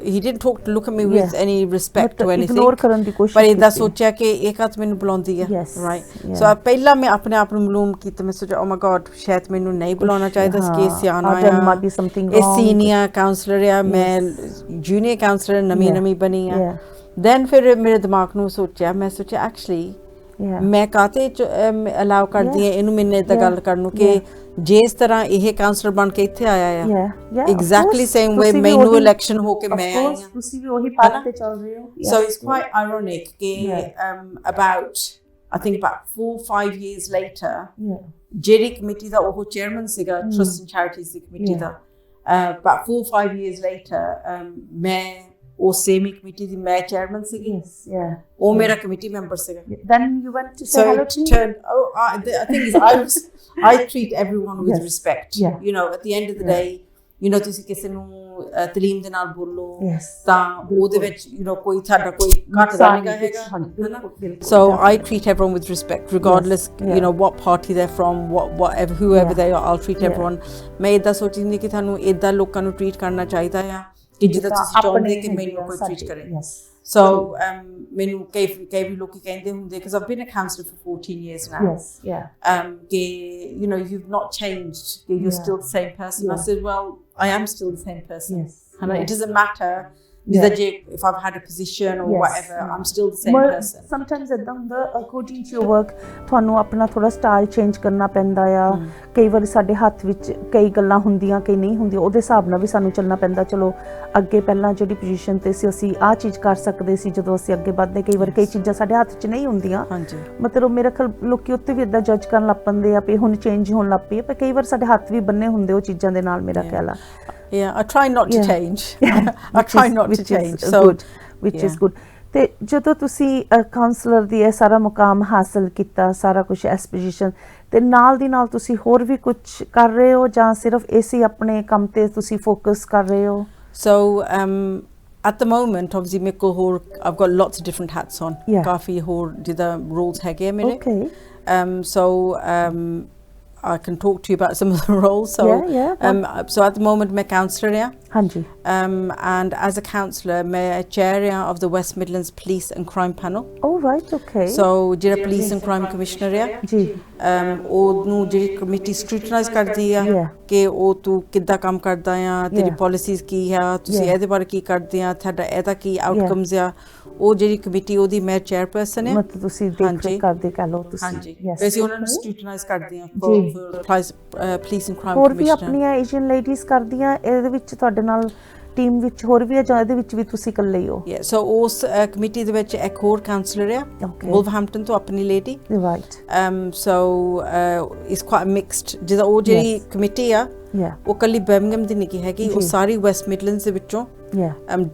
S2: he didn't look at me with any respect or anything,
S1: ignore ਕਰਨ ਦੀ ਕੋਸ਼ਿਸ਼
S2: ਪਰ ਇਹਦਾ ਸੋਚਿਆ ਕਿ ਇੱਕ ਹੱਥ ਮੈਨੂੰ ਬੁਲਾਉਂਦੀ ਹੈ, ਰਾਈਟ। ਸੋ ਪਹਿਲਾਂ ਮੈਂ ਆਪਣੇ ਆਪ ਨੂੰ ਮਲੂਮ ਕੀਤਾ, ਮੈਂ ਸੋਚਿਆ ਓ ਮਾਈ ਗॉड ਸ਼ਾਇਦ ਮੈਨੂੰ ਨਹੀਂ ਬੁਲਾਉਣਾ ਚਾਹੀਦਾ ਸੀ, ਸਿਆਣਾ ਆ, ਇਹ ਸੀਨੀਅਰ ਕਾਉਂਸਲਰ ਆ, ਮੈਂ ਜੂਨੀਅਰ ਕਾਉਂਸਲਰ ਨਵੀਂ ਬਣੀ ਆ। ਦੈਨ ਫਿਰ ਮੇਰੇ ਦਿਮਾਗ ਨੂੰ ਸੋਚਿਆ, ਮੈਂ ਸੋਚਿਆ ਐਕਚੁਅਲੀ ਮੈਂ ਕਾਤੇ ਅਲਾਉ ਕਰਦੀ ਹਾਂ ਇਹਨੂੰ ਮੈਨੂੰ ਏਦਾਂ ਗੱਲ ਕਰਨ ਨੂੰ ਕਿ ਜੇ ਇਸ ਤਰ੍ਹਾਂ ਇਹ ਕਾਉਂਸਲਰ ਬਣ ਕੇ ਇੱਥੇ ਆਇਆ ਆ, ਐਗਜ਼ੈਕਟਲੀ ਸੇਮ ਵੇ ਮੈਨੂੰ ਇਲੈਕਸ਼ਨ ਹੋ ਕੇ ਮੈਂ ਆਈ ਹਾਂ,
S1: ਤੁਸੀਂ ਵੀ ਉਹੀ ਪਾਥ ਤੇ ਚੱਲ ਰਹੇ ਹੋ।
S2: ਸੋ ਇਟਸ ਕੁਆਇਟ ਆਇਰੋਨਿਕ ਕਿ about I think about 4-5 years later ਜਿਹੜੀ ਕਮੇਟੀ ਦਾ ਉਹ ਚੇਅਰਮੈਨ ਸੀਗਾ trust and ਚੈਰਿਟੀਜ਼ the committee the about 4-5 years later ਮੈਂ ਉਹ ਸੇਮ ਕਮੇਟੀ ਦੀ ਮੈਂ ਚੇਅਰਮੈਨ ਸੀਗੀ ਉਹ ਮੇਰਾ ਕਮੇਟੀ ਮੈਂਬਰ ਸੀਗਾ
S1: then you went to say hello to me?
S2: The thing is I treat everyone with respect you know at the end of the day you know ਤੁਸੀਂ ਕਿਸੇ ਨੂੰ ਤਲੀਮ ਦੇ ਨਾਲ ਬੋਲੋ ਤਾਂ ਉਹਦੇ ਵਿੱਚ you know ਕੋਈ ਸਾਡਾ ਕੋਈ ਘੱਟ ਦਾ ਨਹੀਂ ਹੈਗਾ so I treat everyone with respect regardless you know what party they're from whatever whoever they are I'll treat everyone ਮੈਂ ਇਦਾਂ ਸੋਚਦੀ ਕਿ ਤੁਹਾਨੂੰ ਇਦਾਂ ਲੋਕਾਂ ਨੂੰ ਟ੍ਰੀਟ ਕਰਨਾ ਚਾਹੀਦਾ ਆ ਕਿ ਜਿੱਦਾਂ ਤੁਸੀਂ ਚਾਹੁੰਦੇ ਕਿ ਮੈਨੂੰ ਕੋਈ ਟ੍ਰੀਟ ਕਰੇ so ਮੈਨੂੰ ਕਈ ਵੀ ਲੋਕੀ ਕਹਿੰਦੇ ਹੁੰਦੇ because I've been a counsellor for 14 years now ਕਿ you know you've not changed you're still the same person I said well I am still the same person and it doesn't matter if I've had a position or whatever I'm still the same person
S1: sometimes ਏਦਾਂ ਹੁੰਦਾ according to your work ਤੁਹਾਨੂੰ ਆਪਣਾ ਥੋੜਾ style change ਕਰਨਾ ਪੈਂਦਾ ਆ ਕਈ ਵਾਰੀ ਸਾਡੇ ਹੱਥ ਵਿੱਚ ਕਈ ਗੱਲਾਂ ਹੁੰਦੀਆਂ ਕਈ ਨਹੀਂ ਹੁੰਦੀਆਂ ਉਹਦੇ ਹਿਸਾਬ ਨਾਲ ਵੀ ਸਾਨੂੰ ਚੱਲਣਾ ਪੈਂਦਾ ਚਲੋ ਅੱਗੇ ਪਹਿਲਾਂ ਜਿਹੜੀ ਪੋਜੀਸ਼ਨ ਤੇ ਸੀ ਅਸੀਂ ਆਹ ਚੀਜ਼ ਕਰ ਸਕਦੇ ਸੀ ਜਦੋਂ ਅਸੀਂ ਅੱਗੇ ਵੱਧਦੇ ਕਈ ਵਾਰ ਕਈ ਚੀਜ਼ਾਂ ਸਾਡੇ ਹੱਥ 'ਚ ਨਹੀਂ ਹੁੰਦੀਆਂ ਮਤਲਬ ਮੇਰੇ ਖਿਆਲ ਲੋਕੀ ਉੱਤੇ ਵੀ ਏਦਾਂ ਜੱਜ ਕਰਨ ਲੱਗ ਪੈਂਦੇ ਆ ਵੀ ਹੁਣ ਚੇਂਜ ਹੋਣ ਲੱਗ ਪਈ ਪਰ ਕਈ ਵਾਰ ਸਾਡੇ ਹੱਥ ਵੀ ਬੰਨੇ ਹੁੰਦੇ ਉਹ ਚੀਜ਼ਾਂ ਦੇ ਨਾਲ ਮੇਰਾ ਖਿਆਲ ਆ
S2: Yeah, I try not to change. I try not to change. So,
S1: which is good. ਤੇ ਜਦੋਂ ਤੁਸੀਂ ਕਾਉਂਸਲਰ ਦੀ ਇਹ ਸਾਰਾ ਮੁਕਾਮ ਹਾਸਲ ਕੀਤਾ ਸਾਰਾ ਕੁਝ ਇਸ ਪੋਜੀਸ਼ਨ ਤੇ ਨਾਲ ਦੀ ਨਾਲ ਤੁਸੀਂ ਹੋਰ ਵੀ ਕੁਝ ਕਰ ਰਹੇ ਹੋ ਜਾਂ ਸਿਰਫ ਇਸੇ ਆਪਣੇ ਕੰਮ ਤੇ ਤੁਸੀਂ ਫੋਕਸ ਕਰ ਰਹੇ ਹੋ
S2: So at the moment obviously ਮੇਰੇ ਕੋਲ ਹੋਰ I've got lots of different hats on ਕਾਫੀ ਹੋਰ ਜਿੱਦਾਂ roles ਹੈਗੇ ਆ ਮੇਰੇ so I can talk to you about some of the roles. So, so at the moment, I'm a counsellor. And as a counsellor, I'm chair of the West Midlands Police and Crime Panel.
S1: Oh, right, okay.
S2: So, the Police and Crime Commissioner. ਉਹਨੂੰ ਜਿਹੜੀ committee ਸਕ੍ਰੂਟਨਾਈਜ਼ ਕਰਦੀ ਆ ਕਿ ਉਹ ਤੂੰ ਕਿੱਦਾਂ ਕੰਮ ਕਰਦਾ ਆ ਤੇਰੀ ਪਾਲਿਸੀਜ਼ ਕੀ ਆ ਤੁਸੀਂ ਇਹਦੇ ਬਾਰੇ ਕੀ ਕਰਦੇ ਆ ਤੁਹਾਡਾ ਇਹਦਾ ਕੀ ਆਊਟਕਮਸ ਆ ਉਹ ਜਿਹੜੀ ਕਮੇਟੀ ਉਹਦੀ ਮੈਂ ਚੇਅਰਪਰਸਨ ਹੈ
S1: ਮਤਲਬ ਤੁਸੀਂ ਦੇਖ ਕਰਦੇ ਕਹ ਲਓ ਤੁਸੀਂ
S2: ਹਾਂਜੀ ਅਸੀਂ ਉਹਨਾਂ ਨੂੰ ਸਕ੍ਰੂਟਨਾਈਜ਼ ਕਰਦੇ ਆ ਪੁਲਿਸ ਐਂਡ ਕ੍ਰਾਈਮ
S1: ਹੋਰ ਵੀ ਆਪਣੀਆਂ ਏਸ਼ੀਅਨ ਲੇਡੀਜ਼ ਕਰਦੀਆਂ ਇਹਦੇ ਵਿੱਚ ਤੁਹਾਡੇ ਨਾਲ ਟੀਮ ਵਿੱਚ ਹੋਰ ਵੀ ਆ ਜਾਂ ਇਹਦੇ ਵਿੱਚ ਵੀ ਤੁਸੀਂ ਇਕੱਲੇ ਹੀ ਹੋ
S2: ਸੋ ਉਸ ਕਮੇਟੀ ਦੇ ਵਿੱਚ ਇੱਕ ਹੋਰ ਕਾਉਂਸਲਰ ਆ ਵੁਲਵਰਹੈਂਪਟਨ ਤੋਂ ਆਪਣੀ lady
S1: right
S2: so it's quite mixed ਜਿਹਦਾ ਉਹ ਜਿਹੜੀ ਕਮੇਟੀ ਆ ਉਹ ਕੱਲੀ ਬਰਮਿੰਘਮ ਦੀ ਨਹੀਂ ਹੈਗੀ ਉਹ ਸਾਰੀ ਵੈਸਟ ਮਿਡਲੈਂਡਸ ਦੇ ਵਿੱਚੋਂ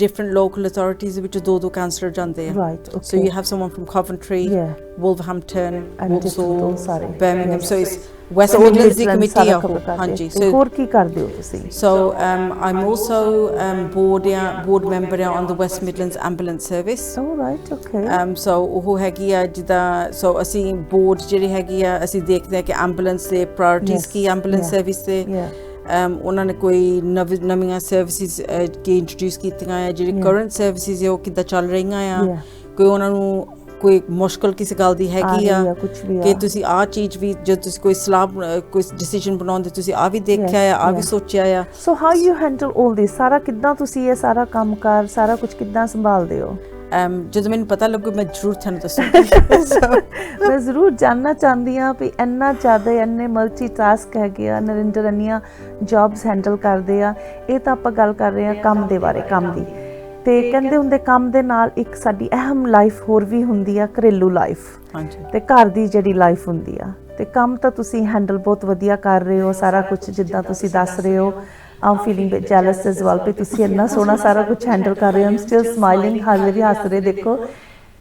S2: different local authorities ਦੇ ਵਿੱਚ ਦੋ councillor ਜਾਂਦੇ ਆ so you have someone from Coventry Wolverhampton Walsall Birmingham so it's West Midlands the committee ਆ ਹਾਂਜੀ
S1: so ਹੋਰ ਕੀ ਕਰਦੇ ਹੋ ਤੁਸੀਂ
S2: so I'm also board member on the West Midlands Ambulance Service
S1: oh right okay
S2: so ਉਹ ਹੈਗੀ ਆ ਜਿੱਦਾਂ so ਅਸੀਂ board ਜਿਹੜੀ ਹੈਗੀ ਆ ਅਸੀਂ ਦੇਖਦੇ ਆ ਕਿ ਐਂਬੂਲੈਂਸ ਦੇ ਪ੍ਰਾਇੋਰਟੀਜ਼ ਕੀ ਐਂਬੂਲੈਂਸ ਸਰਵਿਸ ਤੇ ਉਹਨਾਂ ਨੇ ਕੋਈ ਨਵੀਆਂ ਸਰਵਿਸਿਜ਼ ਕੀ ਇੰਟਰੋਡਿਊਸ ਕੀਤੀਆਂ ਆ ਜਿਹੜੀ ਕਰੰਟ ਸਰਵਿਸਿਜ਼ ਹੈ ਉਹ ਕਿੱਦਾਂ ਚੱਲ ਰਹੀਆਂ ਆ ਕੋਈ ਉਹਨਾਂ ਨੂੰ ਕੋਈ ਮੁਸ਼ਕਲ ਕਿਸੇ ਗੱਲ ਦੀ ਹੈਗੀ ਆ ਕਿ ਤੁਸੀਂ ਆਹ ਚੀਜ਼ ਵੀ ਜਦ ਤੁਸੀਂ ਕੋਈ ਸਲਾਹ ਕੋਈ ਡਿਸੀਜਨ ਬਣਾਉਂਦੇ ਤੁਸੀਂ ਆ ਵੀ ਦੇਖਿਆ ਆ ਆ ਵੀ ਸੋਚਿਆ ਆ
S1: ਸੋ ਹਾਊ ਯੂ ਹੈਂਡਲ ਆਲ ਦਿਸ ਸਾਰਾ ਕਿੱਦਾਂ ਤੁਸੀਂ ਇਹ ਸਾਰਾ ਕੰਮਕਾਰ ਸਾਰਾ ਕੁਝ ਕਿੱਦਾਂ ਸੰਭਾਲਦੇ ਹੋ
S2: ਜਦੋਂ ਮੈਨੂੰ ਪਤਾ ਲੱਗੂ ਮੈਂ ਜ਼ਰੂਰ ਤੁਹਾਨੂੰ ਦੱਸੂੰਗੀ
S1: ਮੈਂ ਜ਼ਰੂਰ ਜਾਨਣਾ ਚਾਹੁੰਦੀ ਹਾਂ ਵੀ ਇੰਨਾ ਜ਼ਿਆਦਾ ਇੰਨੇ ਮਲਟੀਟਾਸਕ ਹੈਗੇ ਆ ਨਰਿੰਦਰ ਇੰਨੀਆਂ ਜੌਬਸ ਹੈਂਡਲ ਕਰਦੇ ਆ ਇਹ ਤਾਂ ਆਪਾਂ ਗੱਲ ਕਰ ਰਹੇ ਹਾਂ ਕੰਮ ਦੇ ਬਾਰੇ ਕੰਮ ਦੀ ਤੇ ਕਹਿੰਦੇ ਹੁੰਦੇ ਕੰਮ ਦੇ ਨਾਲ ਇੱਕ ਸਾਡੀ ਅਹਿਮ ਲਾਈਫ ਹੋਰ ਵੀ ਹੁੰਦੀ ਆ ਘਰੇਲੂ ਲਾਈਫ ਤੇ ਘਰ ਦੀ ਜਿਹੜੀ ਲਾਈਫ ਹੁੰਦੀ ਆ ਤੇ ਕੰਮ ਤਾਂ ਤੁਸੀਂ ਹੈਂਡਲ ਬਹੁਤ ਵਧੀਆ ਕਰ ਰਹੇ ਹੋ ਸਾਰਾ ਕੁਝ ਜਿੱਦਾਂ ਤੁਸੀਂ ਦੱਸ ਰਹੇ ਹੋ I'm feeling a bit jealous as well ਕਿ ਤੁਸੀਂ ਇੰਨਾ ਸੋਹਣਾ ਸਾਰਾ ਕੁਝ ਹੈਂਡਲ ਕਰ ਰਹੇ ਹੋ I'm still smiling ਹਾਲੇ ਵੀ ਹੱਸ ਰਹੇ ਦੇਖੋ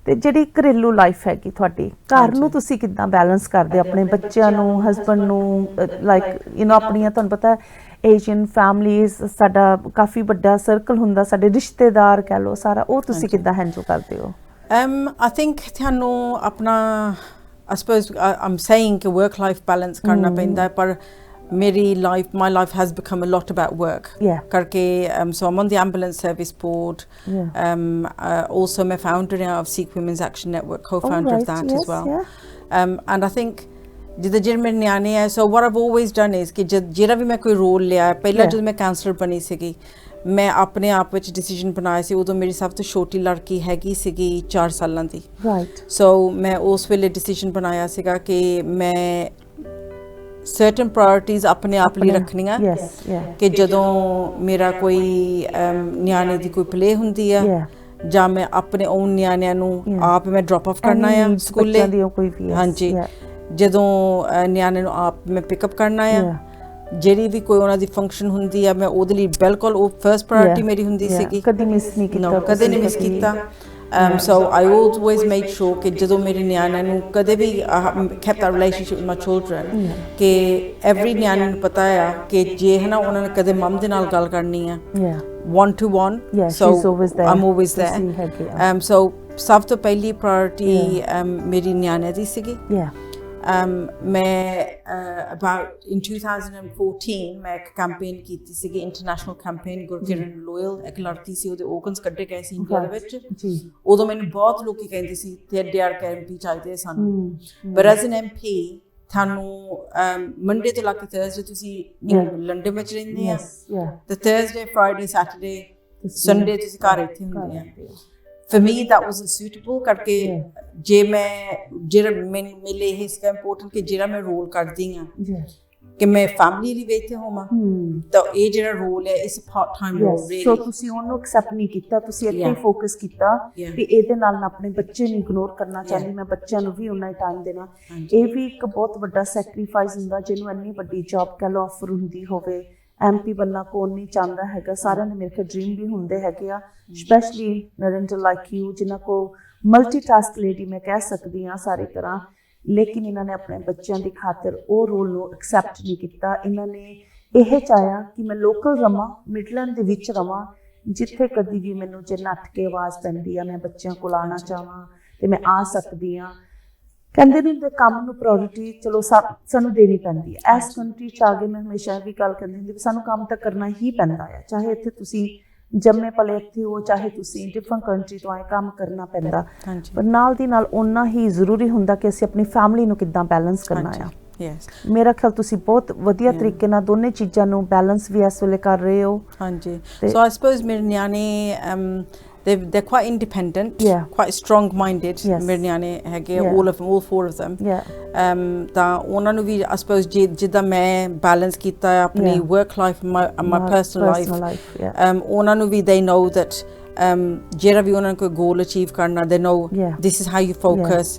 S1: ਤੇ ਜਿਹੜੀ ਘਰੇਲੂ ਲਾਈਫ ਹੈਗੀ ਤੁਹਾਡੀ ਘਰ ਨੂੰ ਤੁਸੀਂ ਕਿੱਦਾਂ ਬੈਲੈਂਸ ਕਰਦੇ ਆਪਣੇ ਬੱਚਿਆਂ ਨੂੰ ਹਸਬੈਂਡ ਨੂੰ ਲਾਈਕ ਯੂ نو ਆਪਣੀਆਂ ਤੁਹਾਨੂੰ ਪਤਾ ਏਸ਼ੀਅਨ ਫੈਮਲੀਜ਼ ਸਾਡਾ ਕਾਫੀ ਵੱਡਾ ਸਰਕਲ ਹੁੰਦਾ ਸਾਡੇ ਰਿਸ਼ਤੇਦਾਰ ਕਹਿ ਲਓ ਸਾਰਾ ਉਹ ਤੁਸੀਂ ਕਿੱਦਾਂ ਹੈਂਡਲ ਕਰਦੇ ਹੋ
S2: I think ਤੁਹਾਨੂੰ ਆਪਣਾ I suppose I'm saying ਕਿ work life balance ਕਰਨਾ ਪੈਂਦਾ ਪਰ my life has become a lot about work karke so I'm on the ambulance service board also I'm a founder of Sikh Women's Action Network co-founder of that as well and I think ਜਿੱਦਾਂ ਜਿਹੜੇ ਮੇਰੇ ਨਿਆਣੇ ਹੈ so what I've always done is ਕਿ ਜਿਹੜਾ ਵੀ ਮੈਂ ਕੋਈ role ਲਿਆ ਪਹਿਲਾਂ ਜਦੋਂ ਮੈਂ ਕਾਉਂਸਲਰ ਬਣੀ ਸੀਗੀ ਮੈਂ ਆਪਣੇ ਆਪ ਵਿੱਚ ਡਿਸੀਜਨ ਬਣਾਇਆ ਸੀ ਉਦੋਂ ਮੇਰੀ ਸਭ ਤੋਂ ਛੋਟੀ ਲੜਕੀ ਹੈਗੀ ਸੀਗੀ 4 ਸਾਲਾਂ ਦੀ so ਮੈਂ ਉਸ ਵੇਲੇ ਡਿਸੀਜਨ ਬਣਾਇਆ ਸੀਗਾ ਕਿ ਮੈਂ certain priorities ਆਪਣੇ ਆਪ ਲਈ ਰੱਖਣੀਆਂ ਕਿ ਜਦੋਂ ਮੇਰਾ ਕੋਈ ਨਿਆਣੇ ਦੀ ਕੋਈ ਪਲੇ ਹੁੰਦੀ ਆ ਜਾਂ ਮੈਂ ਆਪਣੇ ਓਨ ਨਿਆਣਿਆਂ ਨੂੰ ਆਪ ਮੈਂ ਡ੍ਰੌਪ ਆਫ ਕਰਨਾ ਆ ਸਕੂਲੇ ਹਾਂਜੀ ਜਦੋਂ ਨਿਆਣੇ ਨੂੰ ਆਪ ਮੈਂ ਪਿਕਅਪ ਕਰਨਾ ਆ ਜਿਹੜੀ ਵੀ ਕੋਈ ਉਹਨਾਂ ਦੀ ਫੰਕਸ਼ਨ ਹੁੰਦੀ ਆ ਮੈਂ ਉਹਦੇ ਲਈ ਬਿਲਕੁਲ ਉਹ ਫਰਸਟ ਪ੍ਰਾਇੋਰਟੀ ਮੇਰੀ ਹੁੰਦੀ ਸੀਗੀ
S1: ਕਦੀ ਮਿਸ ਨਹੀਂ ਕੀਤਾ
S2: ਕਦੇ ਨਹੀਂ ਮਿਸ ਕੀਤਾ so I always made sure ਕਿ ਜਦੋਂ ਮੇਰੇ ਨਿਆਣਿਆਂ ਨੂੰ ਕਦੇ ਵੀ kept that relationship with my children ਕਿ every ਨਿਆਣੇ ਨੂੰ ਪਤਾ ਆ ਕਿ ਜੇ ਹੈ ਨਾ ਉਹਨਾਂ ਨੇ ਕਦੇ ਮਮ ਦੇ ਨਾਲ ਗੱਲ ਕਰਨੀ ਆ one to one so I'm always there so ਸਭ ਤੋਂ ਪਹਿਲੀ ਪ੍ਰਾਇੋਰਟੀ ਮੇਰੀ ਨਿਆਣਿਆਂ ਦੀ ਸੀਗੀ ਮੈਂ about in 2014 ਮੈਂ ਇੱਕ ਕੈਂਪੇਨ ਕੀਤੀ ਸੀਗੀ ਇੰਟਰਨੈਸ਼ਨਲ ਕੈਂਪੇਨ ਗੁਰਕਿਰਨ ਲੋਇਲ ਇੱਕ ਲੜਕੀ ਸੀ ਉਹਦੇ organs ਕੱਢੇ ਗਏ ਸੀ ਇੰਡੀਆ ਦੇ ਵਿੱਚ ਉਦੋਂ ਮੈਨੂੰ ਬਹੁਤ ਲੋਕੀ ਕਹਿੰਦੇ ਸੀ ਤੇ DRK ਚਾਹੀਦੇ ਸਾਨੂੰ ਪਰ ਐਜ਼ ਐਨ MP ਤੁਹਾਨੂੰ ਮੰਡੇ ਤੋਂ ਲੈ ਕੇ ਥਰਸਡੇ ਤੁਸੀਂ ਲੰਡਨ ਵਿੱਚ ਰਹਿੰਦੇ ਆ ਤੇ ਥਰਸਡੇ ਫਰਾਈਡੇ ਸੈਟਰਡੇ ਸੰਡੇ ਤੁਸੀਂ ਘਰ ਇੱਥੇ ਹੁੰਦੇ ਆ for me that wasn't suitable ਕਰਕੇ ਜੇ ਮੈਂ ਜਿਹੜਾ ਮੈਨੂੰ ਮਿਲੇ ਇਹ ਇਸ ਇੰਪੋਰਟੈਂਟ ਕਿ ਜਿਹੜਾ ਮੈਂ ਰੋਲ ਕਰਦੀ ਆ ਕਿ ਮੈਂ ਫੈਮਿਲੀ ਲਈ ਬੈਠੇ ਹੋਵਾਂ ਤਾਂ ਇਹ ਜਿਹੜਾ ਰੋਲ ਹੈ ਇਸ ਪਾਰਟ ਟਾਈਮ ਰੋਲ ਰੀਲੀ
S1: ਸੋ ਤੁਸੀਂ ਉਹਨੂੰ ਐਕਸੈਪਟ ਨਹੀਂ ਕੀਤਾ ਤੁਸੀਂ ਇੱਥੇ ਫੋਕਸ ਕੀਤਾ ਵੀ ਇਹਦੇ ਨਾਲ ਮੈਂ ਆਪਣੇ ਬੱਚੇ ਨੂੰ ਇਗਨੋਰ ਕਰਨਾ ਚਾਹੁੰਦੀ ਮੈਂ ਬੱਚਿਆਂ ਨੂੰ ਵੀ ਉਨਾ ਹੀ ਟਾਈਮ ਦੇਣਾ ਇਹ ਵੀ ਇੱਕ ਬਹੁਤ ਵੱਡਾ ਸੈਕਰੀਫਾਈਸ ਹੁੰਦਾ ਜਿਹਨੂੰ ਇੰਨੀ ਵੱਡੀ ਜੌਬ ਕਹਿ ਲਓ ਆਫਰ ਹੁੰਦੀ ਹੋਵੇ MP बनना कौन नहीं चाहता है सारे मेरे को ड्रीम भी होंगे है स्पैशली नरेंद्र लाइक यू जिन्हों को मल्टीटास्क लेडी मैं कह सकती हाँ सारी तरह लेकिन इन्होंने अपने बच्चों की खातिर वो रोल को एक्सैप्ट नहीं किया इन्होंने यह चाहया कि मैं लोकल रवां मिडलैंड दे विच रवां जिथे कभी भी मैनू जे नट के आवाज़ पैंदी है मैं बच्चों को आना चाहवां तो मैं आ सकती हाँ कहते नहीं होंगे काम नूं प्रायोरिटी चलो सानू देनी पैंदी है इस कंट्री च आ गए मैं हमेशा भी गल कहती हूँ सानू काम तो करना ही पैंदा है चाहे इत्थे तुसी जम्मे पले इत्थे हो चाहे तुसी डिफरेंट कंट्री तो आए काम करना पैंदा पर नाल दी नाल उन्ना ही जरूरी हुंदा कि असीं अपनी फैमिली नूं किद्दां बैलेंस करना है मेरा ख्याल तुसी बहुत वधिया तरीके नाल दोने चीज़ां नूं बैलेंस भी इस वेले कर रहे हो
S2: हाँ जी सो आई सपोज मेरे न्याणे they're quite independent, quite strong-minded. ਮੇਰੇ ਨਿਆਣੇ ਹੈਗੇ all four of them. ਤਾਂ ਉਹਨਾਂ ਨੂੰ ਵੀ I suppose ਜਿੱਦਾਂ ਮੈਂ balance ਕੀਤਾ ਆਪਣੀ work life and my personal life. ਉਹਨਾਂ ਨੂੰ ਵੀ they know that ਜਿਹੜਾ ਵੀ ਉਹਨਾਂ ਨੂੰ ਕੋਈ goal achieve ਕਰਨਾ they know this is how you focus.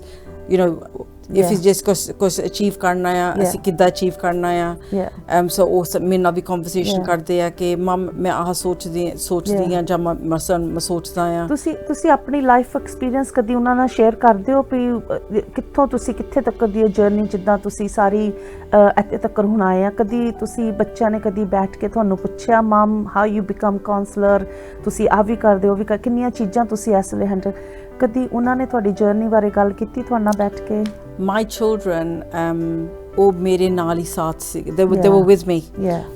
S2: You know, if it's just कुछ achieve करना है ऐसे किद्दां achieve करना है so वो मेरे नाल भी conversation करते हैं कि मम मैं आह सोचदी हाँ जां मैं सोचदा हाँ
S1: तुसी अपनी लाइफ एक्सपीरियंस कदी उन्हां नाल शेयर करदे हो भी कित्थों तुसी कित्थे तक दी जर्नी जिद्दां तुसी सारी इत्थे तक हुण आए आ कदी तुसी बच्चों ने कदी बैठ के तुहानूं पुछया मम हाउ यू बिकम काउंसलर तुसी आ भी करदे हो भी किन्नियां चीज़ां तुसी इस वेले हैंडल कदी उन्होंने तुहाडी जर्नी बारे गल कीती तुहाडे नाल बैठ के
S2: My children ਉਹ ਮੇਰੇ ਨਾਲ ਹੀ ਸਾਥ ਸੀ they were with me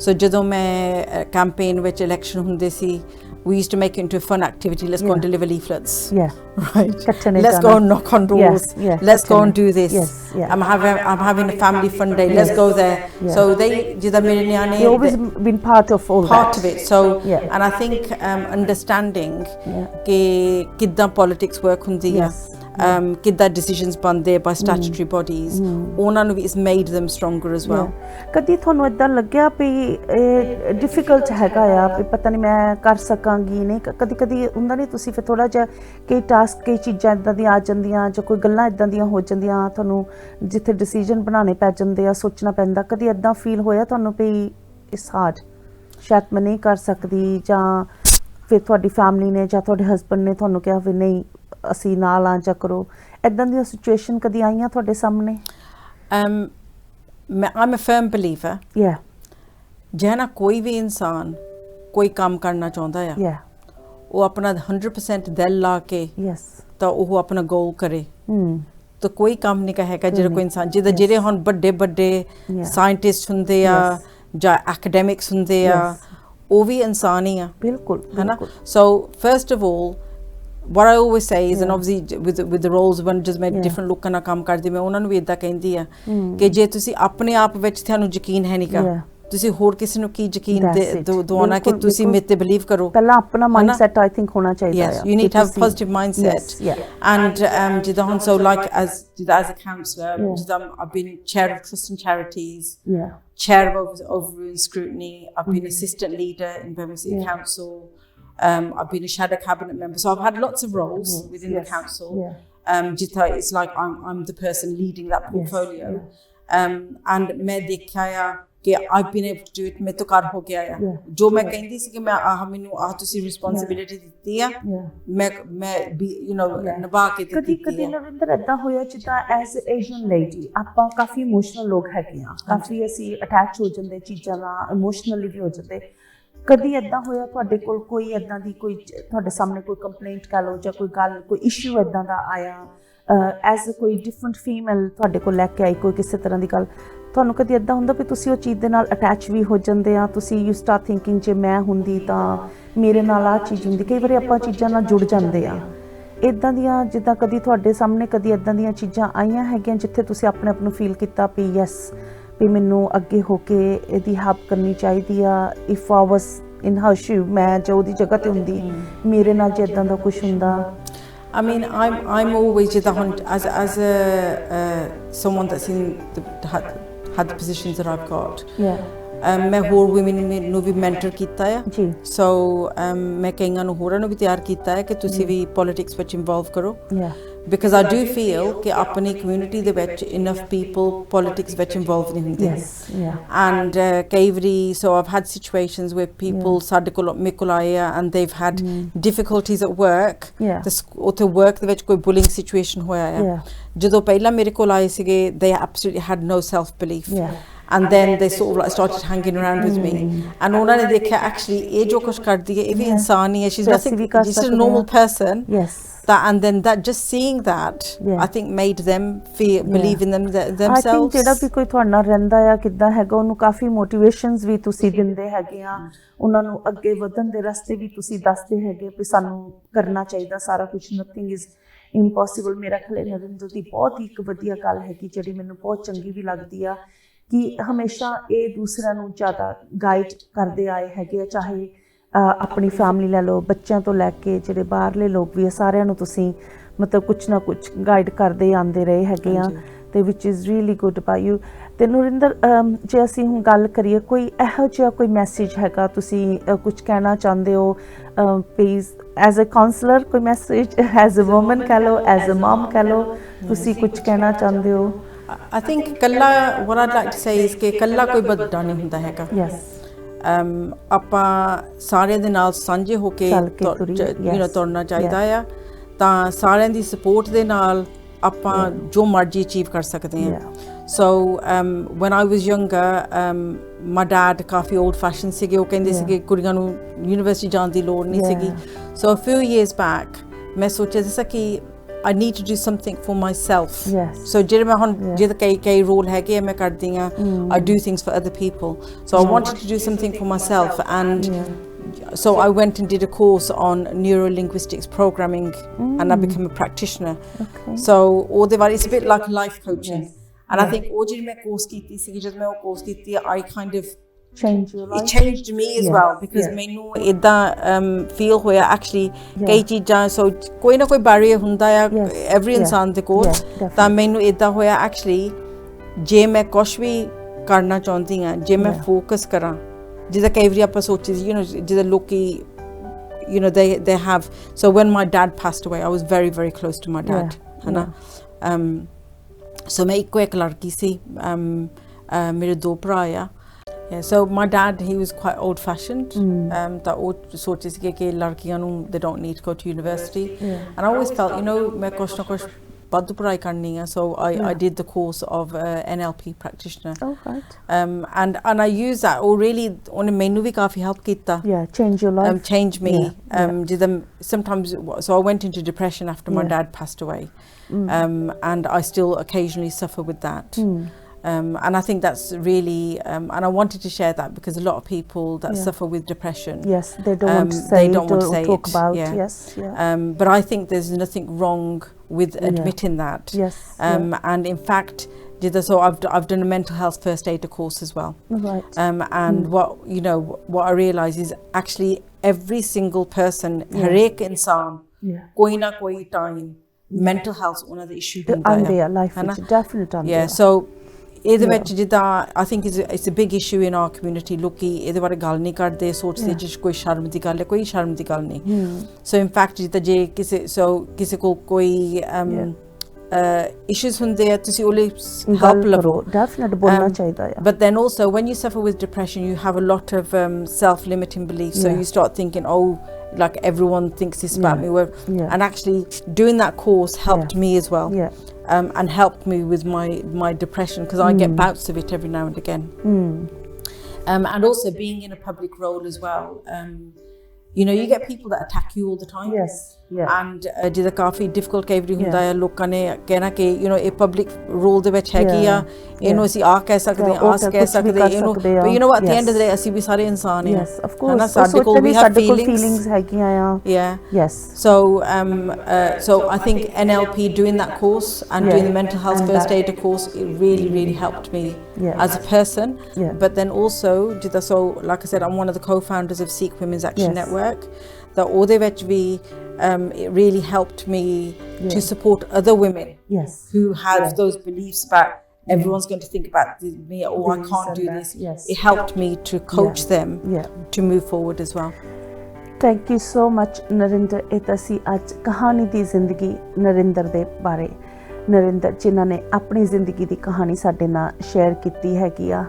S2: so ਜਦੋਂ ਮੈਂ ਕੈਂਪੇਨ ਵਿੱਚ ਇਲੈਕਸ਼ਨ ਹੁੰਦੇ ਸੀ we used to make it into a fun activity let's go and deliver leaflets right let's go and knock on doors let's go and do this I'm having a family fun day let's go there so they ਜਿੱਦਾਂ ਮੇਰੇ ਨਿਆਣੇ
S1: they always been part of
S2: of it so and I think understanding ਕਿ ਕਿੱਦਾਂ politics work ਹੁੰਦੀ ਆ ਕਿੱਦਾਂ decisions ਬਣਦੇ by statutory bodies ਉਹਨਾਂ ਨੂੰ ਵੀ it's made them stronger as well
S1: ਕਦੀ ਤੁਹਾਨੂੰ ਇਦਾਂ ਲੱਗਿਆ ਵੀ ਇਹ ਡਿਫਿਕਲਟ ਹੈਗਾ ਆ ਵੀ ਪਤਾ ਨਹੀਂ ਮੈਂ ਕਰ ਸਕਾਂਗੀ ਨਹੀਂ ਕਦੀ ਹੁੰਦਾ ਨਹੀਂ ਤੁਸੀਂ ਫਿਰ ਥੋੜਾ ਜਿਹਾ ਕਈ ਟਾਸਕ ਕਈ ਚੀਜ਼ਾਂ ਇਦਾਂ ਦੀਆਂ ਆ ਜਾਂਦੀਆਂ ਜਾਂ ਕੋਈ ਗੱਲਾਂ ਇਦਾਂ ਦੀਆਂ ਹੋ ਜਾਂਦੀਆਂ ਤੁਹਾਨੂੰ ਜਿੱਥੇ ਡਿਸੀਜਨ ਬਣਾਉਣੇ ਪੈ ਜਾਂਦੇ ਆ ਸੋਚਣਾ ਪੈਂਦਾ ਕਦੀ ਇਦਾਂ ਫੀਲ ਹੋਇਆ ਤੁਹਾਨੂੰ ਵੀ ਇਸ ਹਾਰਡ ਸ਼ਾਇਦ ਮੈਂ ਨਹੀਂ ਕਰ ਸਕਦੀ ਜਾਂ ਫਿਰ ਤੁਹਾਡੀ ਫੈਮਿਲੀ ਨੇ ਜਾਂ ਤੁਹਾਡੇ ਹਸਬੰਡ ਨੇ ਤੁਹਾਨੂੰ ਕਿਹਾ ਵੀ ਨਹੀਂ ਅਸੀਂ ਨਾਲ ਆ ਜਾ ਕਰੋ ਇਦਾਂ ਦੀਆਂ ਸਿਚੁਏਸ਼ਨ ਕਦੀ ਆਈਆਂ ਤੁਹਾਡੇ ਸਾਹਮਣੇ
S2: I'm a firm believer ਜੇ ਨਾ ਕੋਈ ਵੀ ਇਨਸਾਨ ਕੋਈ ਕੰਮ ਕਰਨਾ ਚਾਹੁੰਦਾ ਆ ਉਹ ਆਪਣਾ 100% ਦਿਲ ਲਾ ਕੇ ਤਾਂ ਉਹ ਆਪਣਾ ਗੋਲ ਕਰੇ ਤਾਂ ਕੋਈ ਕੰਮ ਨਹੀਂ ਕਹੇਗਾ ਜਿਹੜਾ ਕੋਈ ਇਨਸਾਨ ਜਿਹੜੇ ਹੁਣ ਵੱਡੇ ਸਾਇੰਟਿਸਟ ਹੁੰਦੇ ਆ ਜਾਂ ਐਕੈਡੈਮਿਕਸ ਹੁੰਦੇ ਆ ਉਹ ਵੀ ਇਨਸਾਨ ਹੀ ਆ
S1: ਬਿਲਕੁਲ
S2: ਹੈ ਨਾ ਸੋ first of all what I always say is and obviously with the roles when just ਮੈਂ different ਲੋਕਾਂ ਨਾਲ ਕੰਮ ਕਰਦੀ ਮੈਂ ਉਹਨਾਂ ਨੂੰ ਵੀ ਇਦਾਂ ਕਹਿੰਦੀ ਆ ਕਿ ਜੇ ਤੁਸੀਂ ਆਪਣੇ ਆਪ ਵਿੱਚ ਤੁਹਾਨੂੰ ਯਕੀਨ ਹੈ ਨਹੀਂਗਾ ਤੁਸੀਂ ਹੋਰ ਕਿਸੇ ਨੂੰ ਕੀ ਯਕੀਨ ਦਵਾਉਣਾ ਕਿ ਤੁਸੀਂ ਮੇਰੇ ਤੇ ਬਲੀਵ ਕਰੋ
S1: ਪਹਿਲਾਂ ਆਪਣਾ ਮਾਈਂਡਸੈਟ ਆਈ ਥਿੰਕ ਹੋਣਾ ਚਾਹੀਦਾ ਹੈ
S2: you need to have a positive mindset and ਜਿੱਦਾਂ ਹੁਣ so like as a counselor I've been chair of Christian Charities chair of Overruling Scrutiny I've been assistant leader in Birmingham City Council I've been a shadow cabinet member, so I've had lots of roles within the council. ਜਿੱਥੇ it's like I'm the person leading that portfolio. And ਮੈਂ ਦੇਖਿਆ ਆ ਕਿ I've been able to do it, ਮੇਰੇ ਤੋਂ ਕਰ ਹੋ ਗਿਆ ਆ ਜੋ ਮੈਂ ਕਹਿੰਦੀ ਸੀ ਕਿ ਮੈਂ ਮੈਨੂੰ ਤੁਸੀਂ ਰਿਸਪੌਂਸਿਬਿਲਿਟੀ ਦਿੱਤੀ ਆ ਮੈਂ you know ਨਿਭਾ ਕੇ ਦਿੱਤੀ
S1: ਕਦੀ ਨਰਿੰਦਰ ਏਦਾਂ ਹੋਇਆ ਜਿੱਦਾਂ ਐਜ਼ ਏਸ਼ੀਅਨ ਲੇਡੀ ਆਪਾਂ ਕਾਫੀ ਇਮੋਸ਼ਨਲ ਲੋਕ ਹੈਗੇ ਆ ਕਾਫੀ ਅਸੀਂ ਅਟੈਚ ਹੋ ਜਾਂਦੇ ਚੀਜ਼ਾਂ ਨਾਲ ਇਮੋਸ਼ਨਲੀ ਵੀ ਹੋ ਜਾਂਦੇ ਕਦੀ ਏਦਾਂ ਹੋਇਆ ਤੁਹਾਡੇ ਕੋਲ ਕੋਈ ਏਦਾਂ ਦੀ ਕੋਈ ਤੁਹਾਡੇ ਸਾਹਮਣੇ ਕੋਈ ਕੰਪਲੇਂਟ ਕਰ ਲਓ ਜਾਂ ਕੋਈ ਗੱਲ ਕੋਈ ਇਸ਼ੂ ਏਦਾਂ ਦਾ ਆਇਆ ਐਜ਼ ਕੋਈ ਡਿਫਰੈਂਟ ਫੀਮੇਲ ਤੁਹਾਡੇ ਕੋਲ ਲੈ ਕੇ ਆਈ ਕੋਈ ਕਿਸੇ ਤਰ੍ਹਾਂ ਦੀ ਗੱਲ ਤੁਹਾਨੂੰ ਕਦੀ ਇੱਦਾਂ ਹੁੰਦਾ ਵੀ ਤੁਸੀਂ ਉਹ ਚੀਜ਼ ਦੇ ਨਾਲ ਅਟੈਚ ਵੀ ਹੋ ਜਾਂਦੇ ਆ ਤੁਸੀਂ ਯੂ ਸਟਾਰਟ ਥਿੰਕਿੰਗ ਜੇ ਮੈਂ ਹੁੰਦੀ ਤਾਂ ਮੇਰੇ ਨਾਲ ਆਹ ਚੀਜ਼ ਹੁੰਦੀ ਕਈ ਵਾਰੀ ਆਪਾਂ ਚੀਜ਼ਾਂ ਨਾਲ ਜੁੜ ਜਾਂਦੇ ਆ ਇੱਦਾਂ ਦੀਆਂ ਜਿੱਦਾਂ ਕਦੀ ਤੁਹਾਡੇ ਸਾਹਮਣੇ ਕਦੀ ਇੱਦਾਂ ਦੀਆਂ ਚੀਜ਼ਾਂ ਆਈਆਂ ਹੈਗੀਆਂ ਜਿੱਥੇ ਤੁਸੀਂ ਆਪਣੇ ਆਪ ਨੂੰ ਫੀਲ ਕੀਤਾ ਵੀ ਯੈਸ ਵੀ ਮੈਨੂੰ ਅੱਗੇ ਹੋ ਕੇ ਇਹਦੀ ਹੈਲਪ ਕਰਨੀ ਚਾਹੀਦੀ ਆ if I was in Har shoe ਮੈਂ ਜੋ ਉਹਦੀ ਜਗ੍ਹਾ ਤੇ ਹੁੰਦੀ ਮੇਰੇ ਨਾਲ ਜੇ ਇੱਦਾਂ ਦਾ ਕੁਝ ਹੁੰਦਾ
S2: I mean, I'm always as someone that's in had the positions that I've got. ਮੈਂ ਹੋਰ women ਨੂੰ ਵੀ mentor ਕੀਤਾ ਹੈ so ਮੈਂ ਕਈਆਂ ਨੂੰ ਹੋਰਾਂ ਨੂੰ ਵੀ ਤਿਆਰ ਕੀਤਾ ਹੈ ਕਿ ਤੁਸੀਂ ਵੀ politics ਵਿੱਚ involve ਕਰੋ because I do feel ਕਿ ਆਪਣੀ community ਦੇ ਵਿੱਚ enough people politics ਵਿੱਚ involve ਨਹੀਂ ਹੁੰਦੇ and ਕਈ ਵਾਰੀ so I've had situations where people ਸਾਡੇ ਕੋਲ ਮੇਰੇ ਕੋਲ ਆਏ ਆ and they've had difficulties at work ਉੱਥੇ work ਦੇ ਵਿੱਚ ਕੋਈ bullying situation ਹੋਇਆ ਆ ਜਦੋਂ ਪਹਿਲਾਂ ਮੇਰੇ ਕੋਲ ਆਏ ਸੀਗੇ they absolutely had no self belief and then they sort of like started hanging around with me and ਉਹਨਾਂ ਨੇ ਦੇਖਿਆ actually ਇਹ ਜੋ ਕੁਛ ਕਰਦੀ ਹੈ ਇਹ ਵੀ ਇਨਸਾਨ ਹੀ ਹੈ she's nothing just a normal person and then that just seeing that I think made them believe in themselves
S1: I think ਜਿਹੜਾ ਵੀ ਕੋਈ ਤੁਹਾਡੇ ਨਾਲ ਰਹਿੰਦਾ ਆ ਕਿੱਦਾਂ ਹੈਗਾ ਉਹਨੂੰ ਕਾਫੀ ਮੋਟੀਵੇਸ਼ਨਸ ਵੀ ਤੁਸੀਂ ਦਿੰਦੇ ਹੈਗੇ ਆ ਉਹਨਾਂ ਨੂੰ ਅੱਗੇ ਵਧਣ ਦੇ ਰਸਤੇ ਵੀ ਤੁਸੀਂ ਦੱਸਦੇ ਹੈਗੇ ਵੀ ਸਾਨੂੰ ਕਰਨਾ ਚਾਹੀਦਾ ਸਾਰਾ ਕੁਝ nothing is impossible ਮੇਰਾ ਖਿਆਲ ਨਰਿੰਦਰ ਦੀ ਬਹੁਤ ਹੀ ਇੱਕ ਵਧੀਆ ਗੱਲ ਹੈਗੀ ਜਿਹੜੀ ਮੈਨੂੰ ਬਹੁਤ ਚੰਗੀ ਵੀ ਲੱਗਦੀ ਆ ਕਿ ਹਮੇਸ਼ਾ ਇਹ ਦੂਸਰਿਆਂ ਨੂੰ ਜ਼ਿਆਦਾ ਗਾਈਡ ਕਰਦੇ ਆਏ ਹੈਗੇ ਆ ਚਾਹੇ ਆਪਣੀ ਫੈਮਿਲੀ ਲੈ ਲਓ ਬੱਚਿਆਂ ਤੋਂ ਲੈ ਕੇ ਜਿਹੜੇ ਬਾਹਰਲੇ ਲੋਕ ਵੀ ਆ ਸਾਰਿਆਂ ਨੂੰ ਤੁਸੀਂ ਮਤਲਬ ਕੁਛ ਨਾ ਕੁਛ ਗਾਈਡ ਕਰਦੇ ਆਉਂਦੇ ਰਹੇ ਹੈਗੇ ਆ ਤੇ which is really good by you ਤੇ ਨਰਿੰਦਰ ਜੇ ਅਸੀਂ ਹੁਣ ਗੱਲ ਕਰੀਏ ਕੋਈ ਇਹੋ ਜਿਹਾ ਕੋਈ ਮੈਸੇਜ ਹੈਗਾ ਤੁਸੀਂ ਕੁਛ ਕਹਿਣਾ ਚਾਹੁੰਦੇ ਹੋ ਪਲੀਜ਼ ਐਜ਼ ਅ ਕਾਉਂਸਲਰ ਕੋਈ ਮੈਸੇਜ ਐਜ਼ ਅ ਵੂਮਨ ਕਹਿ ਲਓ ਐਜ਼ ਅ ਮਮ ਕਹਿ ਲਓ ਤੁਸੀਂ ਕੁਛ ਕਹਿਣਾ ਚਾਹੁੰਦੇ ਹੋ
S2: I think ਕੱਲਾ what I'd like to say is ਕਿ ਕੱਲਾ ਕੋਈ ਵੱਡਾ ਨਹੀਂ ਹੁੰਦਾ ਹੈਗਾ ਆਪਾਂ ਸਾਰਿਆਂ ਦੇ ਨਾਲ ਸਾਂਝੇ ਹੋ ਕੇ ਤੁਰਨਾ ਚਾਹੀਦਾ ਆ ਤਾਂ ਸਾਰਿਆਂ ਦੀ ਸਪੋਰਟ ਦੇ ਨਾਲ ਆਪਾਂ ਜੋ ਮਰਜ਼ੀ ਅਚੀਵ ਕਰ ਸਕਦੇ ਹਾਂ so when I was younger my dad coffee old fashioned ਸੀਗੇ ਉਹ ਕਹਿੰਦੇ ਸੀਗੇ ਕੁੜੀਆਂ ਨੂੰ ਯੂਨੀਵਰਸਿਟੀ ਜਾਣ ਦੀ ਲੋੜ ਨਹੀਂ ਸੀਗੀ so a few years back ਮੈਂ ਸੋਚਿਆ ਸੀ ਕਿ I need to do something for myself. So ਜਿਹੜੇ ਮੈਂ ਹੁਣ ਜਿਹੜੇ ਕਈ ਰੋਲ ਹੈਗੇ ਮੈਂ ਕਰਦੀ ਆ I do things for other people. So I wanted to do something for myself and so I went and did a course on neuro-linguistics programming and I became a practitioner. So ਉਹਦੇ ਬਾਰੇ it's a bit like life coaching. And I think ਉਹ ਜਿਹੜੀ ਮੈਂ course ਕੀਤੀ ਸੀ ਜਦ ਮੈਂ ਉਹ course ਕੀਤੀ I kind of it changed me as well because ਮੈਨੂੰ ਇਦਾਂ ਫੀਲ ਹੋਇਆ actually ਕਈ ਚੀਜ਼ਾਂ so ਕੋਈ ਨਾ ਕੋਈ ਬੈਰੀਅਰ ਹੁੰਦਾ ਆ every ਇਨਸਾਨ ਦੇ ਕੋਲ ਤਾਂ ਮੈਨੂੰ ਇਦਾਂ ਹੋਇਆ actually ਜੇ ਮੈਂ ਕੁਛ ਵੀ ਕਰਨਾ ਚਾਹੁੰਦੀ ਹਾਂ ਜੇ ਮੈਂ ਫੋਕਸ ਕਰਾਂ ਜਿੱਦਾਂ ਕਈ ਵਾਰੀ ਆਪਾਂ ਸੋਚੀ ਜਿੱਦਾਂ ਲੋਕੀ they have so when my dad passed away I was very very close to my dad ਹਨਾ so ਮੈਂ ਇੱਕੋ ਇੱਕ ਲੜਕੀ ਸੀ ਮੇਰੇ ਦੋ ਭਰਾ ਆ so my dad he was quite old fashioned ਤਾਂ ਉਹ ਸੋਚੇ ਸੀ ਕਿ ਲੜਕੀਆਂ ਨੂੰ they don't need to go to university and I always felt ਮੈਂ ਕੁਛ ਨਾ ਕੁਛ ਵੱਧ ਪੜ੍ਹਾਈ ਕਰਨੀ ਆ so I did the course of NLP practitioner and I used that ਉਹ really ਉਹਨੇ ਮੈਨੂੰ ਵੀ ਕਾਫੀ help ਕੀਤਾ
S1: change your life
S2: change me sometimes so I went into depression after my dad passed away and I still occasionally suffer with that and I think that's really and I wanted to share that because a lot of people that suffer with depression
S1: they don't want to say it or talk about
S2: but I think there's nothing wrong with admitting that and in fact so I've done a mental health first aid course as well and what I realize is actually every single person har ek insaan koi na koi time mental health ਉਹਨਾਂ ਦਾ issue ਹੁੰਦਾ ਹੈ
S1: life ਵਿੱਚ definitely
S2: so ਇਹਦੇ ਵਿੱਚ ਜਿੱਦਾਂ I think it's a big issue in our community, ਲੋਕੀ ਇਹਦੇ ਬਾਰੇ ਗੱਲ ਨਹੀਂ ਕਰਦੇ, ਸੋਚਦੇ ਜਿਸ ਕੋਈ ਸ਼ਰਮ ਦੀ ਗੱਲ ਹੈ, ਕੋਈ ਸ਼ਰਮ ਦੀ ਗੱਲ ਨਹੀਂ। ਸੋ ਇਨ ਫੈਕਟ ਜਿੱਦਾਂ ਜੇ ਕਿਸੇ ਕੋਲ ਕੋਈ issues ਹੁੰਦੇ ਆ ਤੁਸੀਂ ਉਹਲੇ help ਲਵੋ,
S1: ਡੈਫੀਨਿਟਲੀ ਬੋਲਣਾ ਚਾਹੀਦਾ ਆ।
S2: But then also when you suffer with depression you have a lot of self-limiting beliefs, so you start thinking, oh, like everyone thinks this about me, and actually doing that course helped me as well, and helped me with my depression, because I get bouts of it every now and again. And also being in a public role as well, you know, you get people that attack you all the time. And ਜਿਹਦਾ ਕਾਫੀ difficult ਕਈ ਵਾਰੀ ਹੁੰਦਾ ਹੈ, ਲੋਕਾਂ ਨੇ ਕਹਿਣਾ ਕਿ you know ਇਹ ਪਬਲਿਕ ਰੋਲ ਦੇ ਵਿੱਚ ਹੈਗੀ ਆ, ਇਹਨੂੰ ਅਸੀਂ ਆ ਕਹਿ ਸਕਦੇ ਹਾਂ, ਆਸ ਕਹਿ ਸਕਦੇ ਇਹਨੂੰ, but you know at the end of the day ਅਸੀਂ ਵੀ ਸਾਰੇ ਇਨਸਾਨ ਹਾਂ।
S1: Yes, of course, ਸਾਡੇ ਕੋਲ ਵੀ feelings ਹੈਗੀਆਂ ਆ। Yes.
S2: So I think NLP, doing that course and doing the mental health first aid course, it really helped me as a person. But then also so like I said, I'm one of the co-founders of Sikh Women's Action Network, that ਉਹਦੇ ਵਿੱਚ ਵੀ it really helped me to support other women who have those beliefs about everyone's going to think about me, oh I can't do this. It helped me to coach them to move forward as well.
S1: Thank you so much Narendra. ਇਹ ਤਾਂ ਸੀ ਅੱਜ ਕਹਾਣੀ ਦੀ ਜ਼ਿੰਦਗੀ ਨਰਿੰਦਰ ਦੇ ਬਾਰੇ, ਨਰਿੰਦਰ ਜਿਨ੍ਹਾਂ ਨੇ ਆਪਣੀ ਜ਼ਿੰਦਗੀ ਦੀ ਕਹਾਣੀ ਸਾਡੇ ਨਾਲ ਸ਼ੇਅਰ ਕੀਤੀ ਹੈਗੀ ਆ।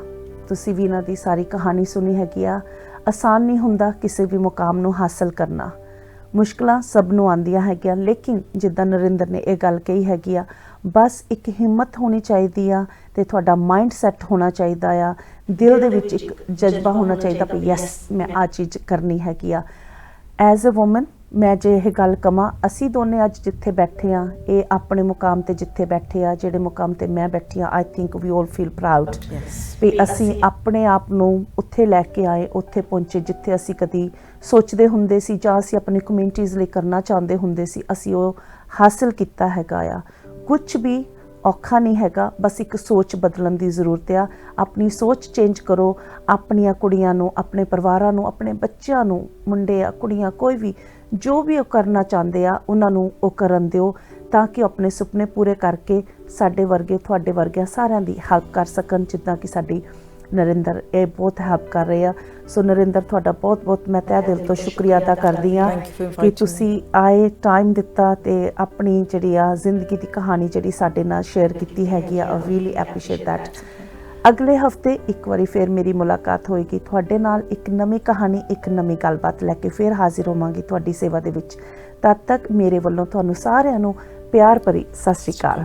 S1: ਤੁਸੀਂ ਵੀ ਇਹਨਾਂ ਦੀ ਸਾਰੀ ਕਹਾਣੀ ਸੁਣੀ ਹੈਗੀ ਆ। ਆਸਾਨ ਨਹੀਂ ਹੁੰਦਾ ਕਿਸੇ ਵੀ ਮੁਕਾਮ ਨੂੰ ਹਾਸਲ ਕਰਨਾ, ਮੁਸ਼ਕਲਾਂ ਸਭ ਨੂੰ ਆਉਂਦੀਆਂ ਹੈਗੀਆਂ, ਲੇਕਿਨ ਜਿੱਦਾਂ ਨਰਿੰਦਰ ਨੇ ਇਹ ਗੱਲ ਕਹੀ ਹੈਗੀ ਆ, ਬਸ ਇੱਕ ਹਿੰਮਤ ਹੋਣੀ ਚਾਹੀਦੀ ਆ ਤੇ ਤੁਹਾਡਾ ਮਾਈਂਡ ਸੈੱਟ ਹੋਣਾ ਚਾਹੀਦਾ ਆ, ਦਿਲ ਦੇ ਵਿੱਚ ਇੱਕ ਜਜ਼ਬਾ ਹੋਣਾ ਚਾਹੀਦਾ ਕਿ ਯੈਸ ਮੈਂ ਆਹ ਚੀਜ਼ ਕਰਨੀ ਹੈਗੀ ਆ। ਐਜ਼ ਅ ਵੂਮਨ ਮੈਂ ਜੇ ਇਹ ਗੱਲ ਕਵਾਂ, ਅਸੀਂ ਦੋਨੇ ਅੱਜ ਜਿੱਥੇ ਬੈਠੇ ਆ, ਇਹ ਆਪਣੇ ਮੁਕਾਮ ਤੇ ਜਿੱਥੇ ਬੈਠੇ ਆ, ਜਿਹੜੇ ਮੁਕਾਮ ਤੇ ਮੈਂ ਬੈਠੀ ਆ, I think we all feel proud ਵੀ ਅਸੀਂ ਆਪਣੇ ਆਪ ਨੂੰ ਉੱਥੇ ਲੈ ਕੇ ਆਏ, ਉੱਥੇ ਪਹੁੰਚੇ ਜਿੱਥੇ ਅਸੀਂ ਕਦੀ ਸੋਚਦੇ ਹੁੰਦੇ ਸੀ ਜਾਂ ਅਸੀਂ ਆਪਣੀ ਕਮਿਊਨਿਟੀਜ਼ ਲਈ ਕਰਨਾ ਚਾਹੁੰਦੇ ਹੁੰਦੇ ਸੀ, ਅਸੀਂ ਉਹ ਹਾਸਿਲ ਕੀਤਾ ਹੈਗਾ ਆ। ਕੁਛ ਵੀ ਔਖਾ ਨਹੀਂ ਹੈਗਾ, ਬਸ ਇੱਕ ਸੋਚ ਬਦਲਣ ਦੀ ਜ਼ਰੂਰਤ ਆ। ਆਪਣੀ ਸੋਚ ਚੇਂਜ ਕਰੋ, ਆਪਣੀਆਂ ਕੁੜੀਆਂ ਨੂੰ, ਆਪਣੇ ਪਰਿਵਾਰਾਂ ਨੂੰ, ਆਪਣੇ ਬੱਚਿਆਂ ਨੂੰ, ਮੁੰਡੇ ਆ ਕੁੜੀਆਂ ਕੋਈ ਵੀ ਜੋ ਵੀ ਉਹ ਕਰਨਾ ਚਾਹੁੰਦੇ ਆ ਉਹਨਾਂ ਨੂੰ ਉਹ ਕਰਨ ਦਿਓ, ਤਾਂ ਕਿ ਆਪਣੇ ਸੁਪਨੇ ਪੂਰੇ ਕਰਕੇ ਸਾਡੇ ਵਰਗੇ ਤੁਹਾਡੇ ਵਰਗਿਆਂ ਸਾਰਿਆਂ ਦੀ ਹੈਲਪ ਕਰ ਸਕਣ, ਜਿੱਦਾਂ ਕਿ ਸਾਡੀ ਨਰਿੰਦਰ ਇਹ ਬਹੁਤ ਹੈਲਪ ਕਰ ਰਹੇ ਆ। ਸੋ ਨਰਿੰਦਰ ਤੁਹਾਡਾ ਬਹੁਤ ਬਹੁਤ ਮੈਂ ਤਹਿ ਦਿਲ ਤੋਂ ਸ਼ੁਕਰੀਆ ਅਦਾ ਕਰਦੀ ਹਾਂ ਕਿ ਤੁਸੀਂ ਆਏ, ਟਾਈਮ ਦਿੱਤਾ ਤੇ ਆਪਣੀ ਜਿਹੜੀ ਆ ਜ਼ਿੰਦਗੀ ਦੀ ਕਹਾਣੀ ਜਿਹੜੀ ਸਾਡੇ ਨਾਲ ਸ਼ੇਅਰ ਕੀਤੀ ਹੈਗੀ ਆ। I really appreciate that. ਅਗਲੇ ਹਫਤੇ ਇੱਕ ਵਾਰੀ ਫਿਰ ਮੇਰੀ ਮੁਲਾਕਾਤ ਹੋਏਗੀ ਤੁਹਾਡੇ ਨਾਲ, ਇੱਕ ਨਵੀਂ ਕਹਾਣੀ, ਇੱਕ ਨਵੀਂ ਗੱਲਬਾਤ ਲੈ ਕੇ ਫਿਰ ਹਾਜ਼ਰ ਹੋਵਾਂਗੀ ਤੁਹਾਡੀ ਸੇਵਾ ਦੇ ਵਿੱਚ। ਤਦ ਤੱਕ ਮੇਰੇ ਵੱਲੋਂ ਤੁਹਾਨੂੰ ਸਾਰਿਆਂ ਨੂੰ ਪਿਆਰ ਭਰੀ ਸਤਿ ਸ਼੍ਰੀ ਅਕਾਲ।